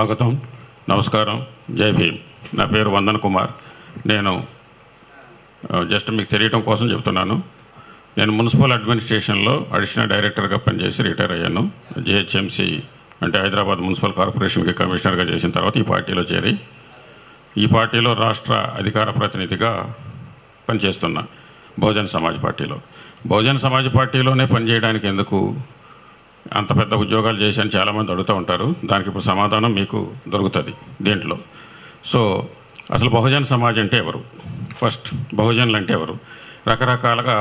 స్వాగతం, నమస్కారం, జై భీమ్. నా పేరు వందన్ కుమార్. నేను జస్ట్ మీకు తెలియటం కోసం చెప్తున్నాను. నేను మున్సిపల్ అడ్మినిస్ట్రేషన్లో అడిషనల్ డైరెక్టర్గా పనిచేసి రిటైర్ అయ్యాను. జిహెచ్ఎంసి అంటే హైదరాబాద్ మున్సిపల్ కార్పొరేషన్కి కమిషనర్గా చేసిన తర్వాత ఈ పార్టీలో చేరి ఈ పార్టీలో రాష్ట్ర అధికార ప్రతినిధిగా పనిచేస్తున్నా. బహుజన్ సమాజ్ పార్టీలో బహుజన్ సమాజ్ పార్టీలోనే పనిచేయడానికి ఎందుకు అంత పెద్ద ఉద్యోగాలు చేశాను చాలామంది అడుగుతూ ఉంటారు. దానికి ఇప్పుడు సమాధానం మీకు దొరుకుతుంది దీంట్లో. సో అసలు బహుజన్ సమాజ్ అంటే ఎవరు? ఫస్ట్ బహుజనులు అంటే ఎవరు? రకరకాలుగా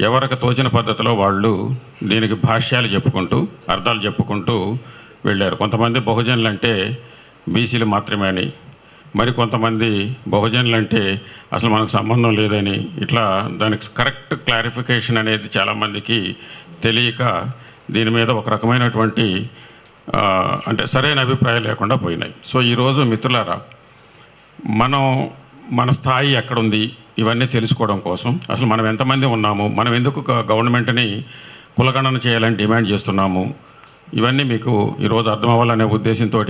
ఎవరికి తోచిన పద్ధతిలో వాళ్ళు దీనికి భాష్యాలు చెప్పుకుంటూ అర్థాలు చెప్పుకుంటూ వెళ్ళారు. కొంతమంది బహుజనులు అంటే బీసీలు మాత్రమే అని, మరి కొంతమంది బహుజనులు అంటే అసలు మనకు సంబంధం లేదని, ఇట్లా దానికి కరెక్ట్ క్లారిఫికేషన్ అనేది చాలామందికి తెలియక దీని మీద ఒక రకమైనటువంటి అంటే సరైన అభిప్రాయం లేకుండా పోయినాయి. సో ఈరోజు మిత్రులారా, మన స్థాయి ఎక్కడుంది ఇవన్నీ తెలుసుకోవడం కోసం, అసలు మనం ఎంతమంది ఉన్నాము, మనం ఎందుకు గవర్నమెంట్ని కులగణన చేయాలని డిమాండ్ చేస్తున్నాము, ఇవన్నీ మీకు ఈరోజు అర్థం అవ్వాలనే ఉద్దేశంతో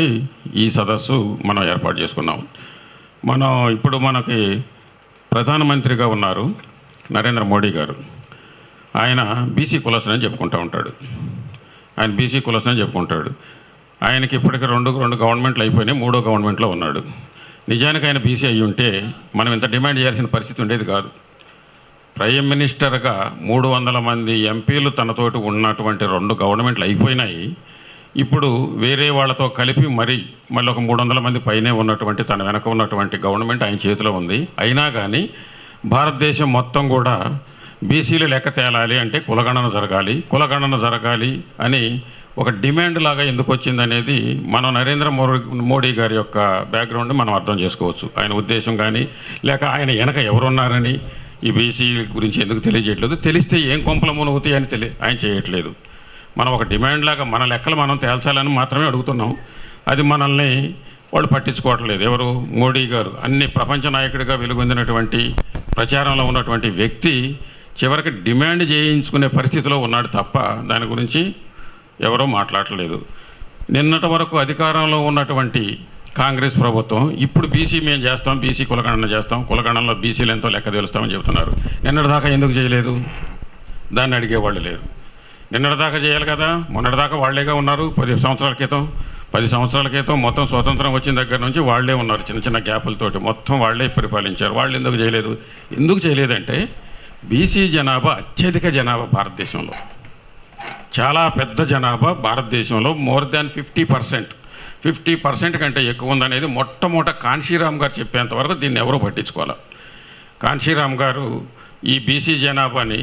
ఈ సదస్సు మనం ఏర్పాటు చేసుకున్నాము. ఇప్పుడు మనకి ప్రధానమంత్రిగా ఉన్నారు నరేంద్ర మోడీ గారు. ఆయన బీసీ కులస్తుని చెప్పుకుంటూ ఉంటాడు. ఆయనకి ఇప్పటికి రెండు గవర్నమెంట్లు అయిపోయినాయి, మూడో గవర్నమెంట్లో ఉన్నాడు. నిజానికి ఆయన బీసీ అయ్యి ఉంటే మనం ఇంత డిమాండ్ చేయాల్సిన పరిస్థితి ఉండేది కాదు. ప్రైమ్ మినిస్టర్గా 300 మంది ఎంపీలు తనతోటి ఉన్నటువంటి 2 గవర్నమెంట్లు అయిపోయినాయి. ఇప్పుడు వేరే వాళ్ళతో కలిపి మళ్ళీ ఒక 300 మంది పైనే ఉన్నటువంటి తన వెనక ఉన్నటువంటి గవర్నమెంట్ ఆయన చేతిలో ఉంది. అయినా కానీ భారతదేశం మొత్తం కూడా బీసీలు లెక్క తేలాలి అంటే కులగణన జరగాలి అని ఒక డిమాండ్ లాగా ఎందుకు వచ్చిందనేది మనం నరేంద్ర మోడీ గారి యొక్క బ్యాక్గ్రౌండ్ మనం అర్థం చేసుకోవచ్చు. ఆయన ఉద్దేశం కానీ లేక ఆయన వెనక ఎవరున్నారని ఈ బీసీ గురించి ఎందుకు తెలియజేయట్లేదు, తెలిస్తే ఏం కొంపల మునుగుతాయి అని ఆయన చేయట్లేదు. మనం ఒక డిమాండ్ లాగా మన లెక్కలు మనం తేల్చాలని మాత్రమే అడుగుతున్నాం. అది మనల్ని వాళ్ళు పట్టించుకోవట్లేదు. ఎవరు? మోడీ గారు. అన్ని ప్రపంచ నాయకుడిగా వెలుగొందినటువంటి ప్రచారంలో ఉన్నటువంటి వ్యక్తి చివరికి డిమాండ్ చేయించుకునే పరిస్థితిలో ఉన్నాడు తప్ప దాని గురించి ఎవరో మాట్లాడలేదు. నిన్నటి వరకు అధికారంలో ఉన్నటువంటి కాంగ్రెస్ ప్రభుత్వం ఇప్పుడు బీసీ మేము చేస్తాం, బీసీ కులగణన చేస్తాం, కులగణనలో బీసీలు ఎంతో లెక్క తెలుస్తామని చెబుతున్నారు. నిన్నటిదాకా ఎందుకు చేయలేదు? దాన్ని అడిగేవాళ్ళు లేరు. నిన్నటిదాకా చేయాలి కదా. మొన్నటిదాకా వాళ్లేగా ఉన్నారు. 10 సంవత్సరాల క్రితం మొత్తం స్వతంత్రం వచ్చిన దగ్గర నుంచి వాళ్లే ఉన్నారు. చిన్న చిన్న గ్యాపులతోటి మొత్తం వాళ్లే పరిపాలించారు. వాళ్ళు ఎందుకు చేయలేదు? ఎందుకు చేయలేదంటే బీసీ జనాభా అత్యధిక జనాభా భారతదేశంలో, చాలా పెద్ద జనాభా భారతదేశంలో. మోర్ దాన్ 50% కంటే ఎక్కువ ఉందనేది మొట్టమొదట కాన్షీరామ్ గారు చెప్పేంతవరకు దీన్ని ఎవరూ పట్టించుకోవాలి. కాన్షీరామ్ గారు ఈ బీసీ జనాభాని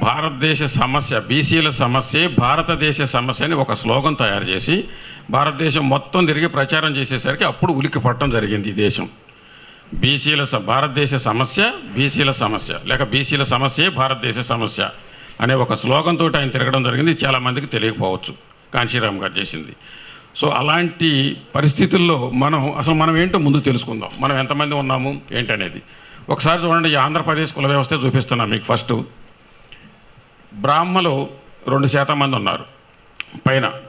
భారతదేశ సమస్య, బీసీల సమస్యే భారతదేశ సమస్య అని ఒక స్లోగన్ తయారు చేసి భారతదేశం మొత్తం తిరిగి ప్రచారం చేసేసరికి అప్పుడు ఉలిక్కి పట్టడం జరిగింది ఈ దేశం. భారతదేశ సమస్య బీసీల సమస్య, లేక బీసీల సమస్యే భారతదేశ సమస్య అనే ఒక స్లోగన్ తోటి ఆయన తిరగడం జరిగింది. చాలామందికి తెలియకపోవచ్చు కాన్షీరామ్ గారు చేసింది. సో అలాంటి పరిస్థితుల్లో మనం ఏంటో ముందు తెలుసుకుందాం. మనం ఎంతమంది ఉన్నాము ఏంటనేది ఒకసారి చూడండి. ఈ ఆంధ్రప్రదేశ్ కుల వ్యవస్థ చూపిస్తున్నాం మీకు. ఫస్ట్ బ్రాహ్మలు 2% మంది ఉన్నారు.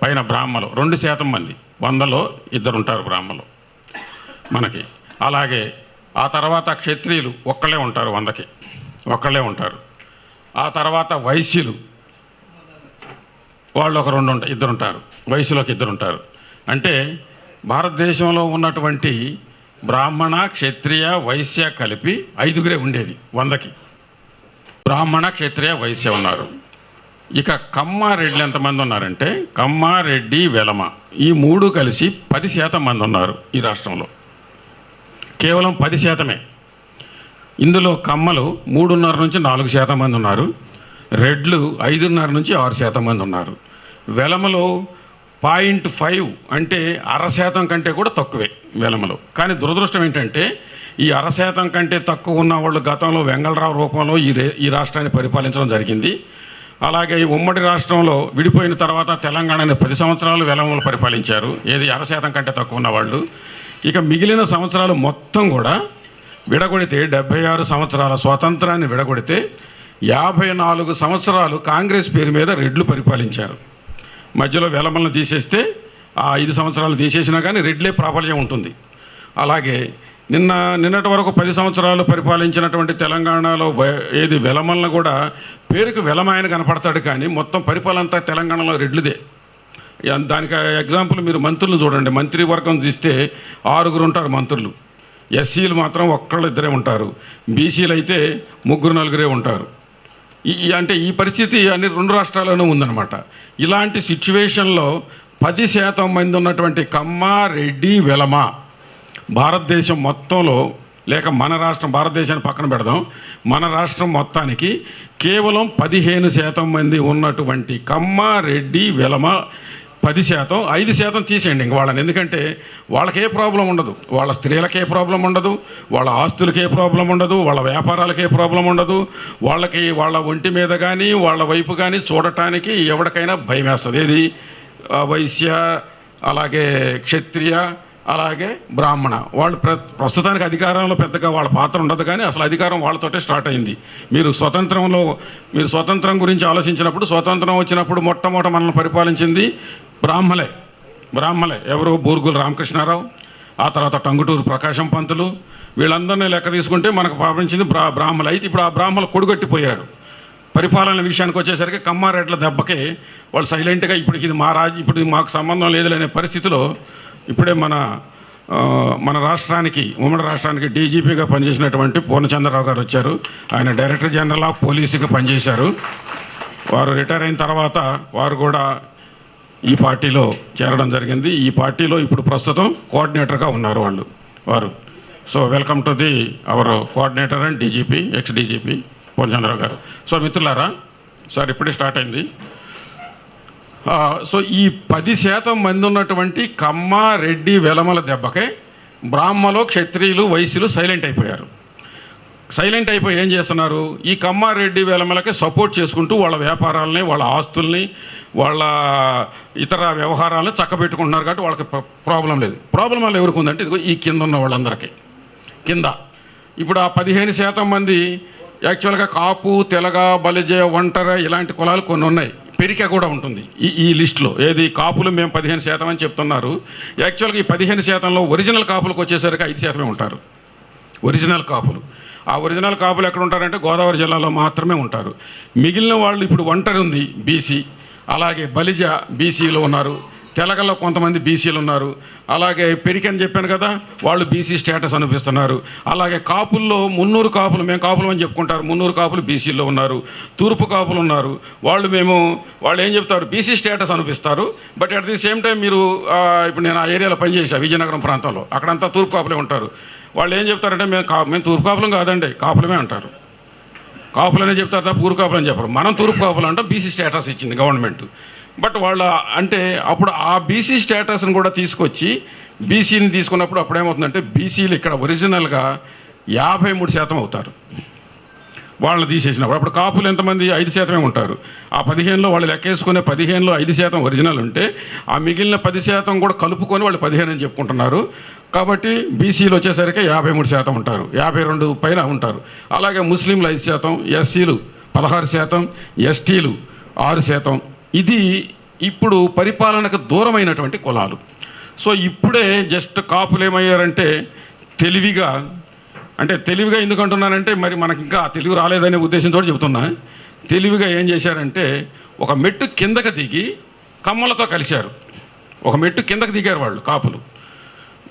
పైన బ్రాహ్మలు 2% మంది, 100లో 2 ఉంటారు బ్రాహ్మలు మనకి. అలాగే ఆ తర్వాత క్షత్రియులు ఒక్కళ్ళే ఉంటారు, 100కి ఒక్కళ్ళే ఉంటారు. ఆ తర్వాత వైశ్యులు వాళ్ళు ఒక 2 ఉంటారు, వైశ్యులకు 2 ఉంటారు. అంటే భారతదేశంలో ఉన్నటువంటి బ్రాహ్మణ, క్షత్రియ, వైశ్య కలిపి 5గురే ఉండేది 100కి. బ్రాహ్మణ, క్షత్రియ, వైశ్య ఉన్నారు. ఇక కమ్మ, రెడ్లు ఎంతమంది ఉన్నారంటే కమ్మ, రెడ్డి, వెలమ ఈ 3 కలిసి 10% మంది ఉన్నారు ఈ రాష్ట్రంలో. కేవలం 10%. ఇందులో కమ్మలు 3.5 నుంచి 4% మంది ఉన్నారు. రెడ్లు 5.5 నుంచి 6% మంది ఉన్నారు. వెలమలో 0.5 అంటే 0.5% కంటే కూడా తక్కువే వెలమలో. కానీ దురదృష్టం ఏంటంటే ఈ 0.5% కంటే తక్కువ ఉన్న వాళ్ళు గతంలో వెంగళరావు రూపంలో ఈ రాష్ట్రాన్ని పరిపాలించడం జరిగింది. అలాగే ఈ ఉమ్మడి రాష్ట్రంలో విడిపోయిన తర్వాత తెలంగాణని 10 సంవత్సరాలు వెలమలు పరిపాలించారు. ఏది 0.5% కంటే తక్కువ ఉన్న వాళ్ళు. ఇక మిగిలిన సంవత్సరాలు మొత్తం కూడా విడగొడితే 76 సంవత్సరాల స్వాతంత్రాన్ని విడగొడితే 54 సంవత్సరాలు కాంగ్రెస్ పేరు మీద రెడ్లు పరిపాలించారు. మధ్యలో వెలమలను తీసేస్తే ఆ 5 సంవత్సరాలు తీసేసినా కానీ రెడ్లే ప్రాబల్యం ఉంటుంది. అలాగే నిన్నటి వరకు 10 సంవత్సరాలు పరిపాలించినటువంటి తెలంగాణలో ఏది వెలమలను కూడా పేరుకు వెలమ ఆయన కనపడతాడు, కానీ మొత్తం పరిపాలన అంతా తెలంగాణలో రెడ్లుదే. దానికి ఎగ్జాంపుల్ మీరు మంత్రులు చూడండి. మంత్రివర్గం తీస్తే 6 ఉంటారు మంత్రులు. ఎస్సీలు మాత్రం ఇద్దరే ఉంటారు. బీసీలు అయితే 3-4 ఉంటారు. అంటే ఈ పరిస్థితి అన్ని 2 రాష్ట్రాల్లోనూ ఉందన్నమాట. ఇలాంటి సిచ్యువేషన్లో 10% మంది ఉన్నటువంటి కమ్మ, రెడ్డి, వెలమ భారతదేశం మొత్తంలో, లేక మన రాష్ట్రం, భారతదేశాన్ని పక్కన పెడదాం, మన రాష్ట్రం మొత్తానికి కేవలం 15% మంది ఉన్నటువంటి కమ్మ, రెడ్డి, వెలమ 10%, 5% తీసేయండి ఇంక వాళ్ళని. ఎందుకంటే వాళ్ళకే ప్రాబ్లం ఉండదు, వాళ్ళ స్త్రీలకే ప్రాబ్లం ఉండదు, వాళ్ళ ఆస్తులకే ప్రాబ్లం ఉండదు, వాళ్ళ వ్యాపారాలకే ప్రాబ్లం ఉండదు, వాళ్ళ ఒంటి మీద కానీ వాళ్ళ వైపు కానీ చూడటానికి ఎవరికైనా భయం వేస్తుంది. ఏది వైశ్య, అలాగే క్షత్రియ, అలాగే బ్రాహ్మణ. వాళ్ళు ప్రస్తుతానికి అధికారంలో పెద్దగా వాళ్ళ పాత్ర ఉండదు, కానీ అసలు అధికారం వాళ్ళతోటే స్టార్ట్ అయింది. మీరు స్వతంత్రం గురించి ఆలోచించినప్పుడు, స్వతంత్రం వచ్చినప్పుడు మొట్టమొదట మనల్ని పరిపాలించింది బ్రాహ్మలే. ఎవరు? బూర్గుల రామకృష్ణారావు, ఆ తర్వాత టంగుటూరు ప్రకాశం పంతులు, వీళ్ళందరినీ లెక్క తీసుకుంటే మనకు పాలించింది బ్రాహ్మలు. అయితే ఇప్పుడు ఆ బ్రాహ్మలు కొడుగట్టిపోయారు. పరిపాలన విషయానికి వచ్చేసరికి కమ్మారెడ్ల దెబ్బకి వాళ్ళు సైలెంట్గా ఇప్పుడు మాకు సంబంధం లేదులనే పరిస్థితిలో ఇప్పుడే మన రాష్ట్రానికి, ఉమ్మడి రాష్ట్రానికి డీజీపీగా పనిచేసినటువంటి పూర్ణచంద్రరావు గారు వచ్చారు. ఆయన డైరెక్టర్ జనరల్ ఆఫ్ పోలీసుగా పనిచేశారు. వారు రిటైర్ అయిన తర్వాత వారు కూడా ఈ పార్టీలో చేరడం జరిగింది. ఈ పార్టీలో ఇప్పుడు ప్రస్తుతం కోఆర్డినేటర్గా ఉన్నారు వారు. So welcome to the our coordinator and DGP, ex DGP Purnachandra Rao గారు. సో మిత్రులారా, సార్ ఇప్పుడే స్టార్ట్ అయింది. సో ఈ 10% మంది ఉన్నటువంటి కమ్మ, రెడ్డి, వెలమల దెబ్బకే బ్రాహ్మలు, క్షత్రియులు, వైశ్యులు సైలెంట్ అయిపోయి ఏం చేస్తున్నారు? ఈ కమ్మ, రెడ్డి, వెలమలకి సపోర్ట్ చేసుకుంటూ వాళ్ళ వ్యాపారాలని, వాళ్ళ ఆస్తుల్ని, వాళ్ళ ఇతర వ్యవహారాలను చక్కబెట్టుకుంటున్నారు. కాబట్టి వాళ్ళకి ప్రాబ్లం లేదు. ప్రాబ్లం వల్ల ఎవరికి ఉందంటే ఇదిగో ఈ కింద ఉన్న వాళ్ళందరికీ. ఇప్పుడు ఆ 15% మంది యాక్చువల్గా కాపు, తెలగ, బలిజ, ఒంటర ఇలాంటి కులాలు కొన్ని ఉన్నాయి. పెరిక కూడా ఉంటుంది ఈ లిస్టులో. ఏది? కాపులు మేము 15% అని చెప్తున్నారు. యాక్చువల్గా ఈ 15%లో ఒరిజినల్ కాపులకు వచ్చేసరికి 5% ఉంటారు. ఒరిజినల్ కాపులు. ఆ ఒరిజినల్ కాపులు ఎక్కడ ఉంటారంటే గోదావరి జిల్లాలో మాత్రమే ఉంటారు. మిగిలిన వాళ్ళు ఇప్పుడు ఒంటరి ఉంది బీసీ, అలాగే బలిజ బీసీలో ఉన్నారు, తెలగల్లో కొంతమంది బీసీలు ఉన్నారు, అలాగే పెరికని చెప్పాను కదా, వాళ్ళు బీసీ స్టేటస్ అనిపిస్తున్నారు. అలాగే కాపుల్లో 300 కాపులు, మేము కాపులు అని చెప్పుకుంటారు, 300 కాపులు బీసీల్లో ఉన్నారు. తూర్పు కాపులు ఉన్నారు, వాళ్ళు ఏం చెప్తారు? బీసీ స్టేటస్ అనిపిస్తారు. But at the same time మీరు ఇప్పుడు నేను ఆ ఏరియాలో పనిచేసా, విజయనగరం ప్రాంతంలో, అక్కడంతా తూర్పు కాపులే ఉంటారు. వాళ్ళు ఏం చెప్తారంటే మేము తూర్పు కాపులం కాదండి, కాపులమే అంటారు. కాపులనే చెప్తారు తప్ప ఊరు కాపులని చెప్పరు. మనం తూర్పు కాపులు అంటే బీసీ స్టేటస్ ఇచ్చింది గవర్నమెంట్. బట్ వాళ్ళు అంటే అప్పుడు ఆ బీసీ స్టేటస్ని కూడా తీసుకొచ్చి బీసీని తీసుకున్నప్పుడు అప్పుడు ఏమవుతుందంటే బీసీలు ఇక్కడ ఒరిజినల్గా 53% అవుతారు వాళ్ళని తీసేసినప్పుడు. అప్పుడు కాపులు ఎంతమంది? 5% ఉంటారు. ఆ 15లో వాళ్ళు లెక్కేసుకునే 15లో 5% ఒరిజినల్ ఉంటే ఆ మిగిలిన 10% కూడా కలుపుకొని వాళ్ళు 15 అని చెప్పుకుంటున్నారు. కాబట్టి బీసీలు వచ్చేసరికి 53% ఉంటారు, 52 పైన ఉంటారు. అలాగే ముస్లింలు 5%, ఎస్సీలు 16%, ఎస్టీలు 6%. ఇది ఇప్పుడు పరిపాలనకు దూరమైనటువంటి కులాలు. సో ఇప్పుడే జస్ట్ కాపులు ఏమయ్యారంటే తెలివిగా ఎందుకు అంటున్నానంటే మరి మనకి ఇంకా తెలివి రాలేదనే ఉద్దేశంతో చెబుతున్నా. తెలివిగా ఏం చేశారంటే ఒక మెట్టు కిందకి దిగి కమ్మలతో కలిశారు. ఒక మెట్టు కిందకి దిగారు వాళ్ళు, కాపులు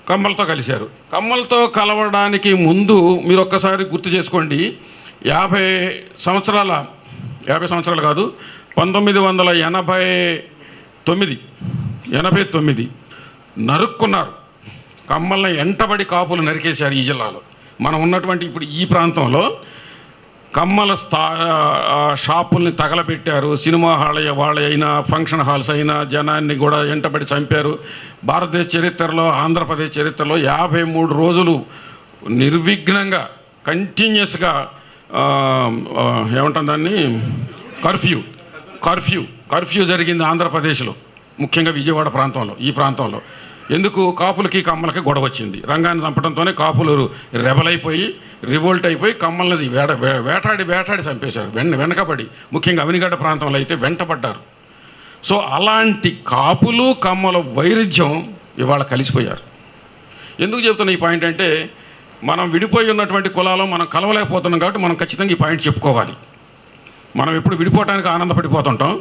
కమ్మలతో కలిశారు. కమ్మలతో కలవడానికి ముందు మీరు ఒక్కసారి గుర్తు చేసుకోండి, 50 సంవత్సరాలు కాదు, 1989 నరుక్కున్నారు. కమ్మల్ని ఎంటబడి కాపులు నరికేశారు ఈ జిల్లాలో. మనం ఉన్నటువంటి ఇప్పుడు ఈ ప్రాంతంలో కమ్మల షాపుల్ని తగలబెట్టారు. సినిమా హాల్ అయినా, ఫంక్షన్ హాల్స్ అయినా జనాన్ని కూడా ఎంటబడి చంపారు. భారతదేశ చరిత్రలో, ఆంధ్రప్రదేశ్ చరిత్రలో 53 రోజులు నిర్విఘ్నంగా కంటిన్యూస్గా ఏమంటాం దాన్ని, కర్ఫ్యూ జరిగింది ఆంధ్రప్రదేశ్లో, ముఖ్యంగా విజయవాడ ప్రాంతంలో. ఈ ప్రాంతంలో ఎందుకు? కాపులకి కమ్మలకి గొడవ వచ్చింది. రంగాన్ని చంపడంతోనే కాపులు రివోల్ట్ అయిపోయి కమ్మల్ని వేటాడి చంపేశారు. వెనకబడి, ముఖ్యంగా అవినిగడ్డ ప్రాంతంలో అయితే వెంటపడ్డారు. సో అలాంటి కాపులు కమ్మల వైరుధ్యం ఇవాళ కలిసిపోయారు. ఎందుకు చెప్తున్నా ఈ పాయింట్ అంటే, మనం విడిపోయి ఉన్నటువంటి కులాలు మనం కలవలేకపోతున్నాం కాబట్టి మనం ఖచ్చితంగా ఈ పాయింట్ చెప్పుకోవాలి. మనం ఎప్పుడు విడిపోవడానికి ఆనందపడిపోతుంటాం,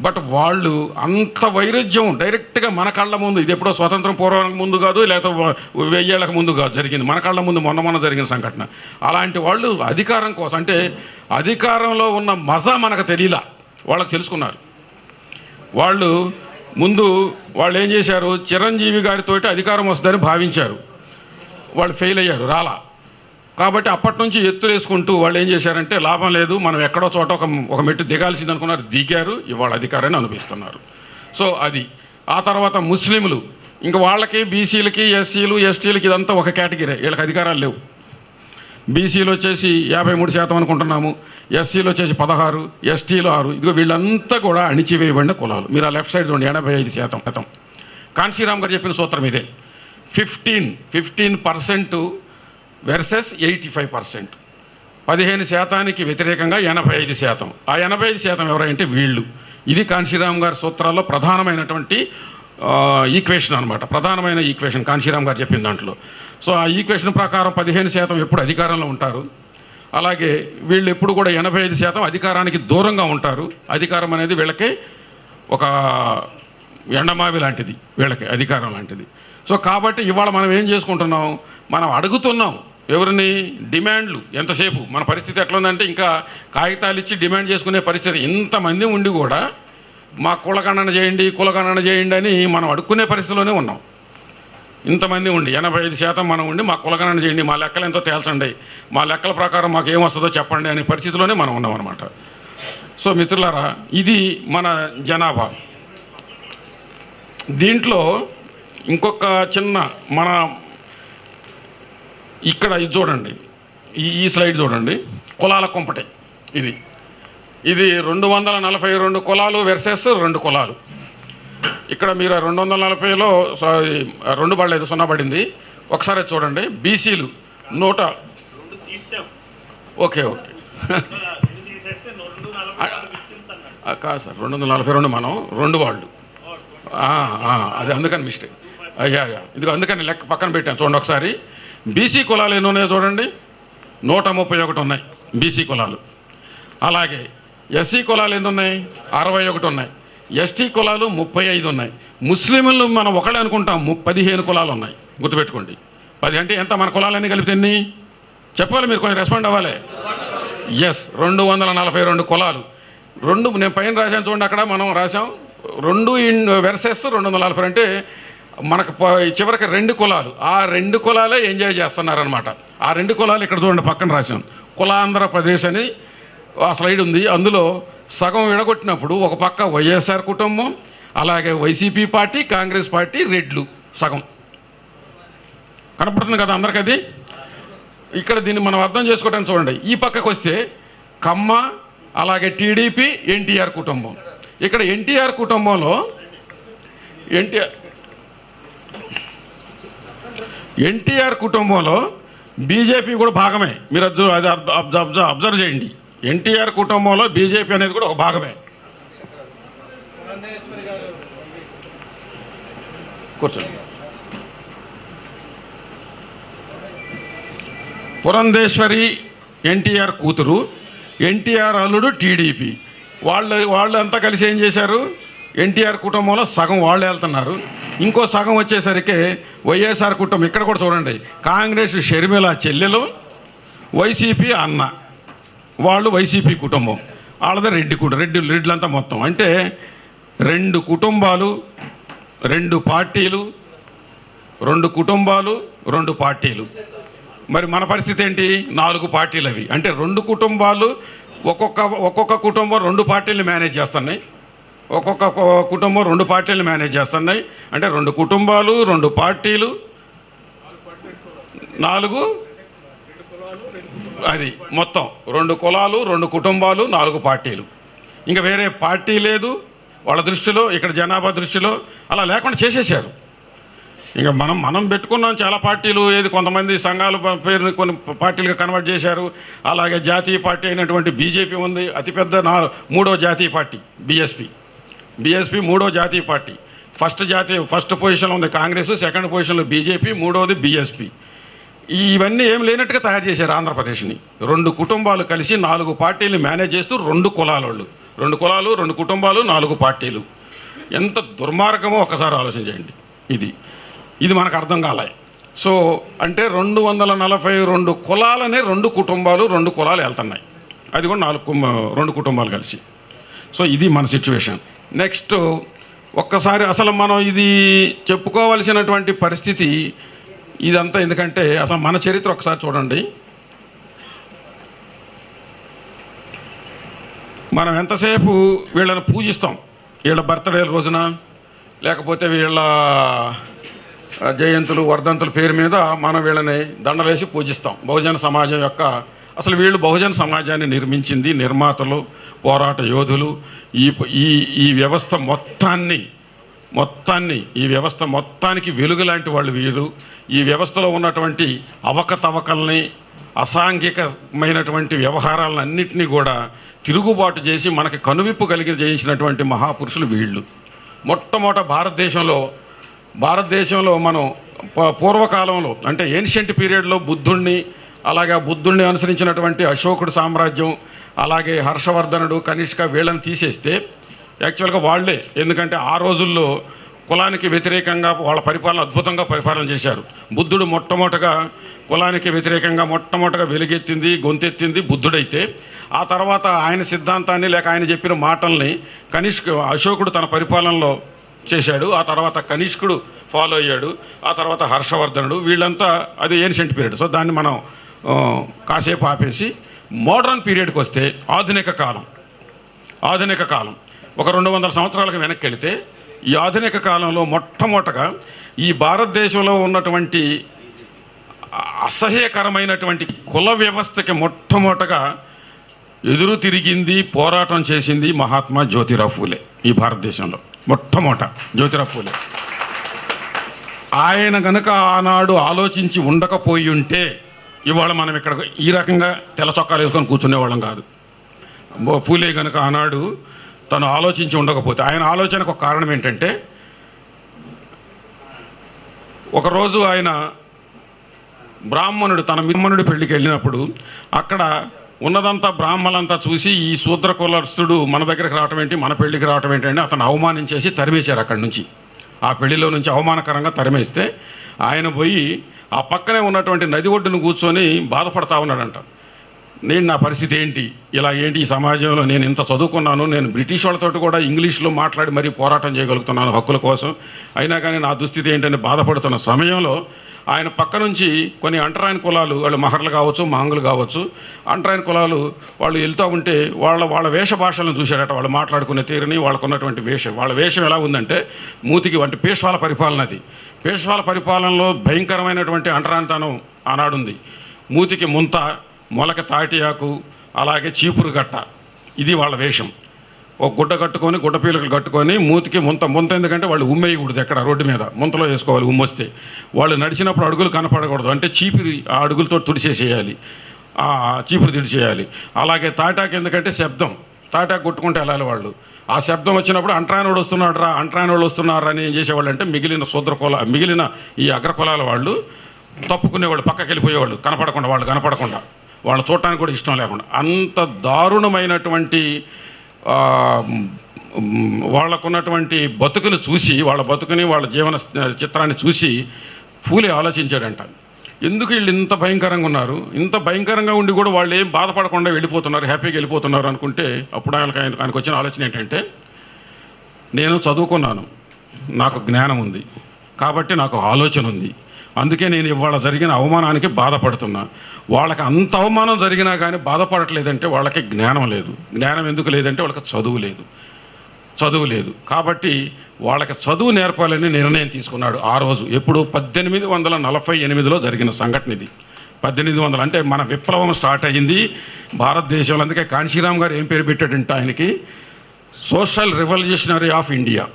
బట్ వాళ్ళు అంత వైరుధ్యం డైరెక్ట్గా మన కళ్ళ ముందు, ఇది ఎప్పుడో స్వతంత్రం పూర్వం ముందు కాదు, లేకపోతే 1000 ఏళ్ళకు ముందు కాదు జరిగింది, మన కళ్ళ ముందు మొన్న జరిగిన సంఘటన. అలాంటి వాళ్ళు అధికారం కోసం, అంటే అధికారంలో ఉన్న మజా మనకు తెలియలా, వాళ్ళకి తెలుసుకున్నారు. వాళ్ళు ముందు వాళ్ళు ఏం చేశారు, చిరంజీవి గారితో అధికారం వస్తుందని భావించారు, వాళ్ళు ఫెయిల్ అయ్యారు, రాలా. కాబట్టి అప్పటి నుంచి ఎత్తులేసుకుంటూ వాళ్ళు ఏం చేశారంటే, లాభం లేదు, మనం ఎక్కడో చోట ఒక మెట్టు దిగాల్సింది అనుకున్నారు, దిగారు, ఇవాళ అధికారాన్ని అనుభవిస్తున్నారు. సో అది. ఆ తర్వాత ముస్లింలు, ఇంక వాళ్ళకి బీసీలకి ఎస్సీలు ఎస్టీలకి ఇదంతా ఒక కేటగిరీ, వీళ్ళకి అధికారాలు లేవు. బీసీలు వచ్చేసి 53% అనుకుంటున్నాము, ఎస్సీలు వచ్చేసి 16, ఎస్టీలు 6. ఇదిగో వీళ్ళంతా కూడా అణిచివేయబడిన కులాలు. మీరు ఆ లెఫ్ట్ సైడ్ చూడండి, 85%. కాంశీరామ్ గారు చెప్పిన సూత్రం ఇదే. 15% వెర్సెస్ 85%. 15% వ్యతిరేకంగా 85%. ఆ 85% ఎవరంటే వీళ్ళు. ఇది కాంశీరామ్ గారి సూత్రాల్లో ప్రధానమైనటువంటి ఈక్వేషన్ అనమాట, ప్రధానమైన ఈక్వేషన్ కాంశీరామ్ గారు చెప్పిన దాంట్లో. సో ఆ ఈక్వేషన్ ప్రకారం 15% ఎప్పుడు అధికారంలో ఉంటారు, అలాగే వీళ్ళు ఎప్పుడు కూడా 85% అధికారానికి దూరంగా ఉంటారు. అధికారం అనేది వీళ్ళకి ఒక ఎండమావి లాంటిది, వీళ్ళకి అధికారం లాంటిది. సో కాబట్టి ఇవాళ మనం ఏం చేసుకుంటున్నాం, మనం అడుగుతున్నాం ఎవరిని, డిమాండ్లు. ఎంతసేపు మన పరిస్థితి ఎట్లా ఉందంటే, ఇంకా కాగితాలు ఇచ్చి డిమాండ్ చేసుకునే పరిస్థితి. ఇంతమంది ఉండి కూడా మా కులగణన చేయండి అని మనం అడుక్కునే పరిస్థితిలోనే ఉన్నాం. ఇంతమంది ఉండి 85% మనం ఉండి మా కులగణన చేయండి, మా లెక్కలు ఎంతో తేల్చండి, మా లెక్కల ప్రకారం మాకు ఏమొస్తుందో చెప్పండి అనే పరిస్థితిలోనే మనం ఉన్నాం అనమాట. సో మిత్రులారా, ఇది మన జనాభా. దీంట్లో ఇంకొక చిన్న మన ఇక్కడ ఇది చూడండి, ఈ స్లైడ్ చూడండి, కులాల కుంపటి. ఇది 242 కులాలు వెర్సెస్ 2 కులాలు. ఇక్కడ మీరు 240లో 2 పడలేదు, 0 పడింది. ఒకసారి చూడండి, బీసీలు 100. ఓకే కాదు సార్, 242 మనం 2 వాళ్ళు, అది అందుకని మిస్టేక్. అయ్యా ఇదిగో అందుకని లెక్క పక్కన పెట్టాను. చూడండి ఒకసారి, బీసీ కులాలు ఎన్ని ఉన్నాయో చూడండి, 131 ఉన్నాయి బీసీ కులాలు. అలాగే ఎస్సీ కులాలు ఎన్ని ఉన్నాయి, 61 ఉన్నాయి. ఎస్టీ కులాలు 35 ఉన్నాయి. ముస్లింలు మనం ఒకళ్ళే అనుకుంటాం, 15 కులాలు ఉన్నాయి. గుర్తుపెట్టుకోండి, 10 అంటే ఎంత, మన కులాలన్నీ కలిపితే ఎన్ని చెప్పాలి, మీరు కొంచెం రెస్పాండ్ అవ్వాలి. ఎస్, 242 కులాలు. నేను పైన రాశాను చూడండి, అక్కడ మనం రాసాం 2 వెర్సెస్ 240 అంటే మనకు చివరికి 2 కులాలు. ఆ 2 కులాలే ఎంజాయ్ చేస్తున్నారనమాట. ఆ 2 కులాలు ఇక్కడ చూడండి, పక్కన రాశాం. కులాంధ్రప్రదేశ్ అని ఆ స్లైడ్ ఉంది. అందులో సగం విడగొట్టినప్పుడు ఒక పక్క వైఎస్ఆర్ కుటుంబం, అలాగే వైసీపీ పార్టీ, కాంగ్రెస్ పార్టీ, రెడ్లు సగం కనపడుతుంది కదా అందరికి. అది ఇక్కడ దీన్ని మనం అర్థం చేసుకోవడానికి చూడండి. ఈ పక్కకు వస్తే కమ్మ, అలాగే టీడీపీ, ఎన్టీఆర్ కుటుంబం. ఇక్కడ ఎన్టీఆర్ కుటుంబంలో ఎన్టీఆర్ కుటుంబంలో బీజేపీ కూడా భాగమే. మీరు అది అబ్జర్వ్ చేయండి. ఎన్టీఆర్ కుటుంబంలో బీజేపీ అనేది కూడా ఒక భాగమే. కూర్చోండి. పురంధేశ్వరి ఎన్టీఆర్ కూతురు, ఎన్టీఆర్ అల్లుడు టీడీపీ. వాళ్ళంతా కలిసి ఏం చేశారు, ఎన్టీఆర్ కుటుంబంలో సగం వాళ్ళు వెళ్తున్నారు, ఇంకో సగం వచ్చేసరికి వైఎస్ఆర్ కుటుంబం. ఇక్కడ కూడా చూడండి, కాంగ్రెస్ షర్మిల చెల్లెలు, వైసీపీ అన్న, వాళ్ళు వైసీపీ కుటుంబం, వాళ్ళది రెడ్లంతా మొత్తం. అంటే 2 కుటుంబాలు, 2 పార్టీలు, 2 కుటుంబాలు, 2 పార్టీలు. మరి మన పరిస్థితి ఏంటి, 4 పార్టీలు అవి. అంటే 2 కుటుంబాలు, ఒక్కొక్క కుటుంబం 2 పార్టీలను మేనేజ్ చేస్తున్నాయి, ఒక్కొక్క కుటుంబం 2 పార్టీలను మేనేజ్ చేస్తున్నాయి. అంటే 2 కుటుంబాలు, 2 పార్టీలు, 4 అది మొత్తం 2 కులాలు, 2 కుటుంబాలు, 4 పార్టీలు. ఇంకా వేరే పార్టీ లేదు వాళ్ళ దృష్టిలో, ఇక్కడ జనాభా దృష్టిలో అలా లేకుండా చేసేసారు. ఇంకా మనం పెట్టుకున్నాం చాలా పార్టీలు, కొంతమంది సంఘాల పేరుని కొన్ని పార్టీలుగా కన్వర్ట్ చేశారు. అలాగే జాతీయ పార్టీ అయినటువంటి బీజేపీ ఉంది, అతిపెద్ద 3వ జాతీయ పార్టీ బీఎస్పీ. బీఎస్పీ మూడో జాతీయ పార్టీ. ఫస్ట్ పొజిషన్లో ఉంది కాంగ్రెస్, సెకండ్ పొజిషన్లో బీజేపీ, మూడోది బీఎస్పీ. ఇవన్నీ ఏం లేనట్టుగా తయారు చేశారు ఆంధ్రప్రదేశ్ని. 2 కుటుంబాలు కలిసి 4 పార్టీలు మేనేజ్ చేస్తూ 2 కులాల వాళ్ళు, 2 కులాలు, 2 కుటుంబాలు, 4 పార్టీలు. ఎంత దుర్మార్గమో ఒకసారి ఆలోచించండి. ఇది మనకు అర్థం కాలే. సో అంటే 242 కులాలనే 2 కుటుంబాలు, 2 కులాలు వెళ్తున్నాయి. అది కూడా 2 కుటుంబాలు కలిసి. సో ఇది మన సిచ్యువేషన్. నెక్స్ట్ ఒక్కసారి అసలు మనం ఇది చెప్పుకోవలసినటువంటి పరిస్థితి ఇదంతా. ఎందుకంటే అసలు మన చరిత్ర ఒకసారి చూడండి. మనం ఎంతసేపు వీళ్ళని పూజిస్తాం, వీళ్ళ బర్త్డే రోజున, లేకపోతే వీళ్ళ జయంతులు వర్ధంతుల పేరు మీద మనం వీళ్ళని దండలేసి పూజిస్తాం. బహుజన సమాజం యొక్క అసలు వీళ్ళు బహుజన సమాజాన్ని నిర్మించింది నిర్మాతలు, పోరాట యోధులు. ఈ వ్యవస్థ మొత్తానికి వెలుగు లాంటి వాళ్ళు వీరు. ఈ వ్యవస్థలో ఉన్నటువంటి అవకతవకల్ని, అసాంఘికమైనటువంటి వ్యవహారాలన్నింటినీ కూడా తిరుగుబాటు చేసి మనకి కనువిప్పు జయించినటువంటి మహాపురుషులు వీళ్ళు. మొట్టమొదట భారతదేశంలో మనం పూర్వకాలంలో అంటే ఏన్షియంట్ పీరియడ్లో బుద్ధుణ్ణి అనుసరించినటువంటి అశోకుడు సామ్రాజ్యం, అలాగే హర్షవర్ధనుడు, కనిష్క వీళ్ళని తీసేస్తే యాక్చువల్గా వాళ్ళే. ఎందుకంటే ఆ రోజుల్లో కులానికి వ్యతిరేకంగా వాళ్ళ పరిపాలన అద్భుతంగా పరిపాలన చేశారు. బుద్ధుడు మొట్టమొదటగా కులానికి వ్యతిరేకంగా వెలుగెత్తింది, గొంతెత్తింది బుద్ధుడైతే, ఆ తర్వాత ఆయన సిద్ధాంతాన్ని లేక ఆయన చెప్పిన మాటల్ని అశోకుడు తన పరిపాలనలో చేశాడు. ఆ తర్వాత కనిష్కుడు ఫాలో అయ్యాడు. ఆ తర్వాత హర్షవర్ధనుడు. వీళ్ళంతా అది ఏన్షియంట్ పీరియడ్. సో దాన్ని మనం కాసేపు ఆపేసి మోడర్న్ పీరియడ్కి వస్తే ఆధునిక కాలం ఒక 200 సంవత్సరాలకు వెనక్కి వెళితే, ఈ ఆధునిక కాలంలో మొట్టమొదటగా ఈ భారతదేశంలో ఉన్నటువంటి అసహ్యకరమైనటువంటి కుల వ్యవస్థకి మొట్టమొదటగా ఎదురు తిరిగింది, పోరాటం చేసింది మహాత్మా జ్యోతిరావు ఫూలే. ఈ భారతదేశంలో మొట్టమొదట జ్యోతిరావు ఫూలే. ఆయన కనుక ఆనాడు ఆలోచించి ఉండకపోయి ఉంటే ఇవాళ మనం ఇక్కడ ఈ రకంగా తెల్ల చొక్కాలు వేసుకొని కూర్చునేవాళ్ళం కాదు. ఫూలే కనుక ఆనాడు తను ఆలోచించి ఉండకపోతే, ఆయన ఆలోచనకు ఒక కారణం ఏంటంటే, ఒకరోజు ఆయన తన బ్రాహ్మణుడి పెళ్ళికి వెళ్ళినప్పుడు అక్కడ ఉన్నదంతా బ్రాహ్మణులంతా చూసి ఈ శూద్ర కులస్తుడు మన దగ్గరికి రావటం ఏంటి, మన పెళ్ళికి రావటం ఏంటంటే అతను అవమానించేసి తరిమేశారు అక్కడి నుంచి. ఆ పెళ్లిలో నుంచి అవమానకరంగా తరిమేస్తే ఆయన పోయి ఆ పక్కనే ఉన్నటువంటి నది ఒడ్డును కూర్చొని బాధపడతా ఉన్నాడంట. నా పరిస్థితి ఏంటి, ఇలా ఏంటి, ఈ సమాజంలో నేను ఇంత చదువుకున్నాను, నేను బ్రిటిష్ వాళ్ళతో కూడా ఇంగ్లీష్లో మాట్లాడి మరీ పోరాటం చేయగలుగుతున్నాను హక్కుల కోసం, అయినా కానీ నా దుస్థితి ఏంటని బాధపడుతున్న సమయంలో ఆయన పక్క నుంచి కొన్ని అంటరాయన కులాలు, వాళ్ళు మహర్లు కావచ్చు, మాంగులు కావచ్చు, అంటరాయన కులాలు వాళ్ళు వెళ్తూ ఉంటే వాళ్ళ వేష భాషలను చూశాడట. వాళ్ళు మాట్లాడుకునే తీరుని, వాళ్ళకున్నటువంటి వాళ్ళ వేషం ఎలా ఉందంటే మూతికి వంటి పేష్వాల పరిపాలన. అది పేష్వాల పరిపాలనలో భయంకరమైనటువంటి అంటరానితనం ఆనాడుంది. మూతికి ముంత, మొలక తాటియాకు, అలాగే చీపురు గట్ట, ఇది వాళ్ళ వేషం. ఒక గుడ్డ కట్టుకొని, గుడ్డ పీలకలు కట్టుకొని, మూతికి ముంత ఎందుకంటే వాళ్ళు ఉమ్మేయకూడదు, ఎక్కడ రోడ్డు మీద ముంతలో వేసుకోవాలి. ఉమ్మొస్తే వాళ్ళు నడిచినప్పుడు అడుగులు కనపడకూడదు, అంటే చీపిరి ఆ అడుగులతో తుడిచేసేయాలి, చీపురు తుడిచేయాలి. అలాగే తాటాకు ఎందుకంటే శబ్దం, తాటాకు కొట్టుకుంటే వెళ్ళాలి వాళ్ళు. ఆ శబ్దం వచ్చినప్పుడు అంటరాయనోడు వస్తున్నారా అని ఏం చేసేవాళ్ళు అంటే మిగిలిన ఈ అగ్రకులాల వాళ్ళు తప్పుకునేవాళ్ళు, పక్కకి వెళ్ళిపోయేవాళ్ళు, కనపడకుండా వాళ్ళు చూడటానికి కూడా ఇష్టం లేకుండా. అంత దారుణమైనటువంటి వాళ్ళకున్నటువంటి బతుకుని చూసి, వాళ్ళ జీవన చిత్రాన్ని చూసి ఫూలే ఆలోచించాడంట, ఎందుకు వీళ్ళు ఇంత భయంకరంగా ఉన్నారు, ఇంత భయంకరంగా ఉండి కూడా వాళ్ళు ఏం బాధపడకుండా వెళ్ళిపోతున్నారు, హ్యాపీగా వెళ్ళిపోతున్నారు అనుకుంటే, అప్పుడు ఆయనకు వచ్చిన ఆలోచన ఏంటంటే, నేను చదువుకున్నాను, నాకు జ్ఞానం ఉంది, కాబట్టి నాకు ఆలోచన ఉంది, అందుకే నేను ఇవాళ జరిగిన అవమానానికి బాధపడుతున్నా. వాళ్ళకి అంత అవమానం జరిగినా కానీ బాధపడట్లేదంటే వాళ్ళకి జ్ఞానం లేదు. జ్ఞానం ఎందుకు లేదంటే వాళ్ళకి చదువు లేదు. కాబట్టి వాళ్ళకి చదువు నేర్పాలని నిర్ణయం తీసుకున్నాడు ఆ రోజు. ఎప్పుడు 1848లో జరిగిన సంఘటన ఇది. 1800 అంటే మన విప్లవం స్టార్ట్ అయ్యింది భారతదేశంలో. అందుకే కాంశీరామ్ గారు ఏం పేరు పెట్టాడంటే ఆయనకి social revolutionary of India.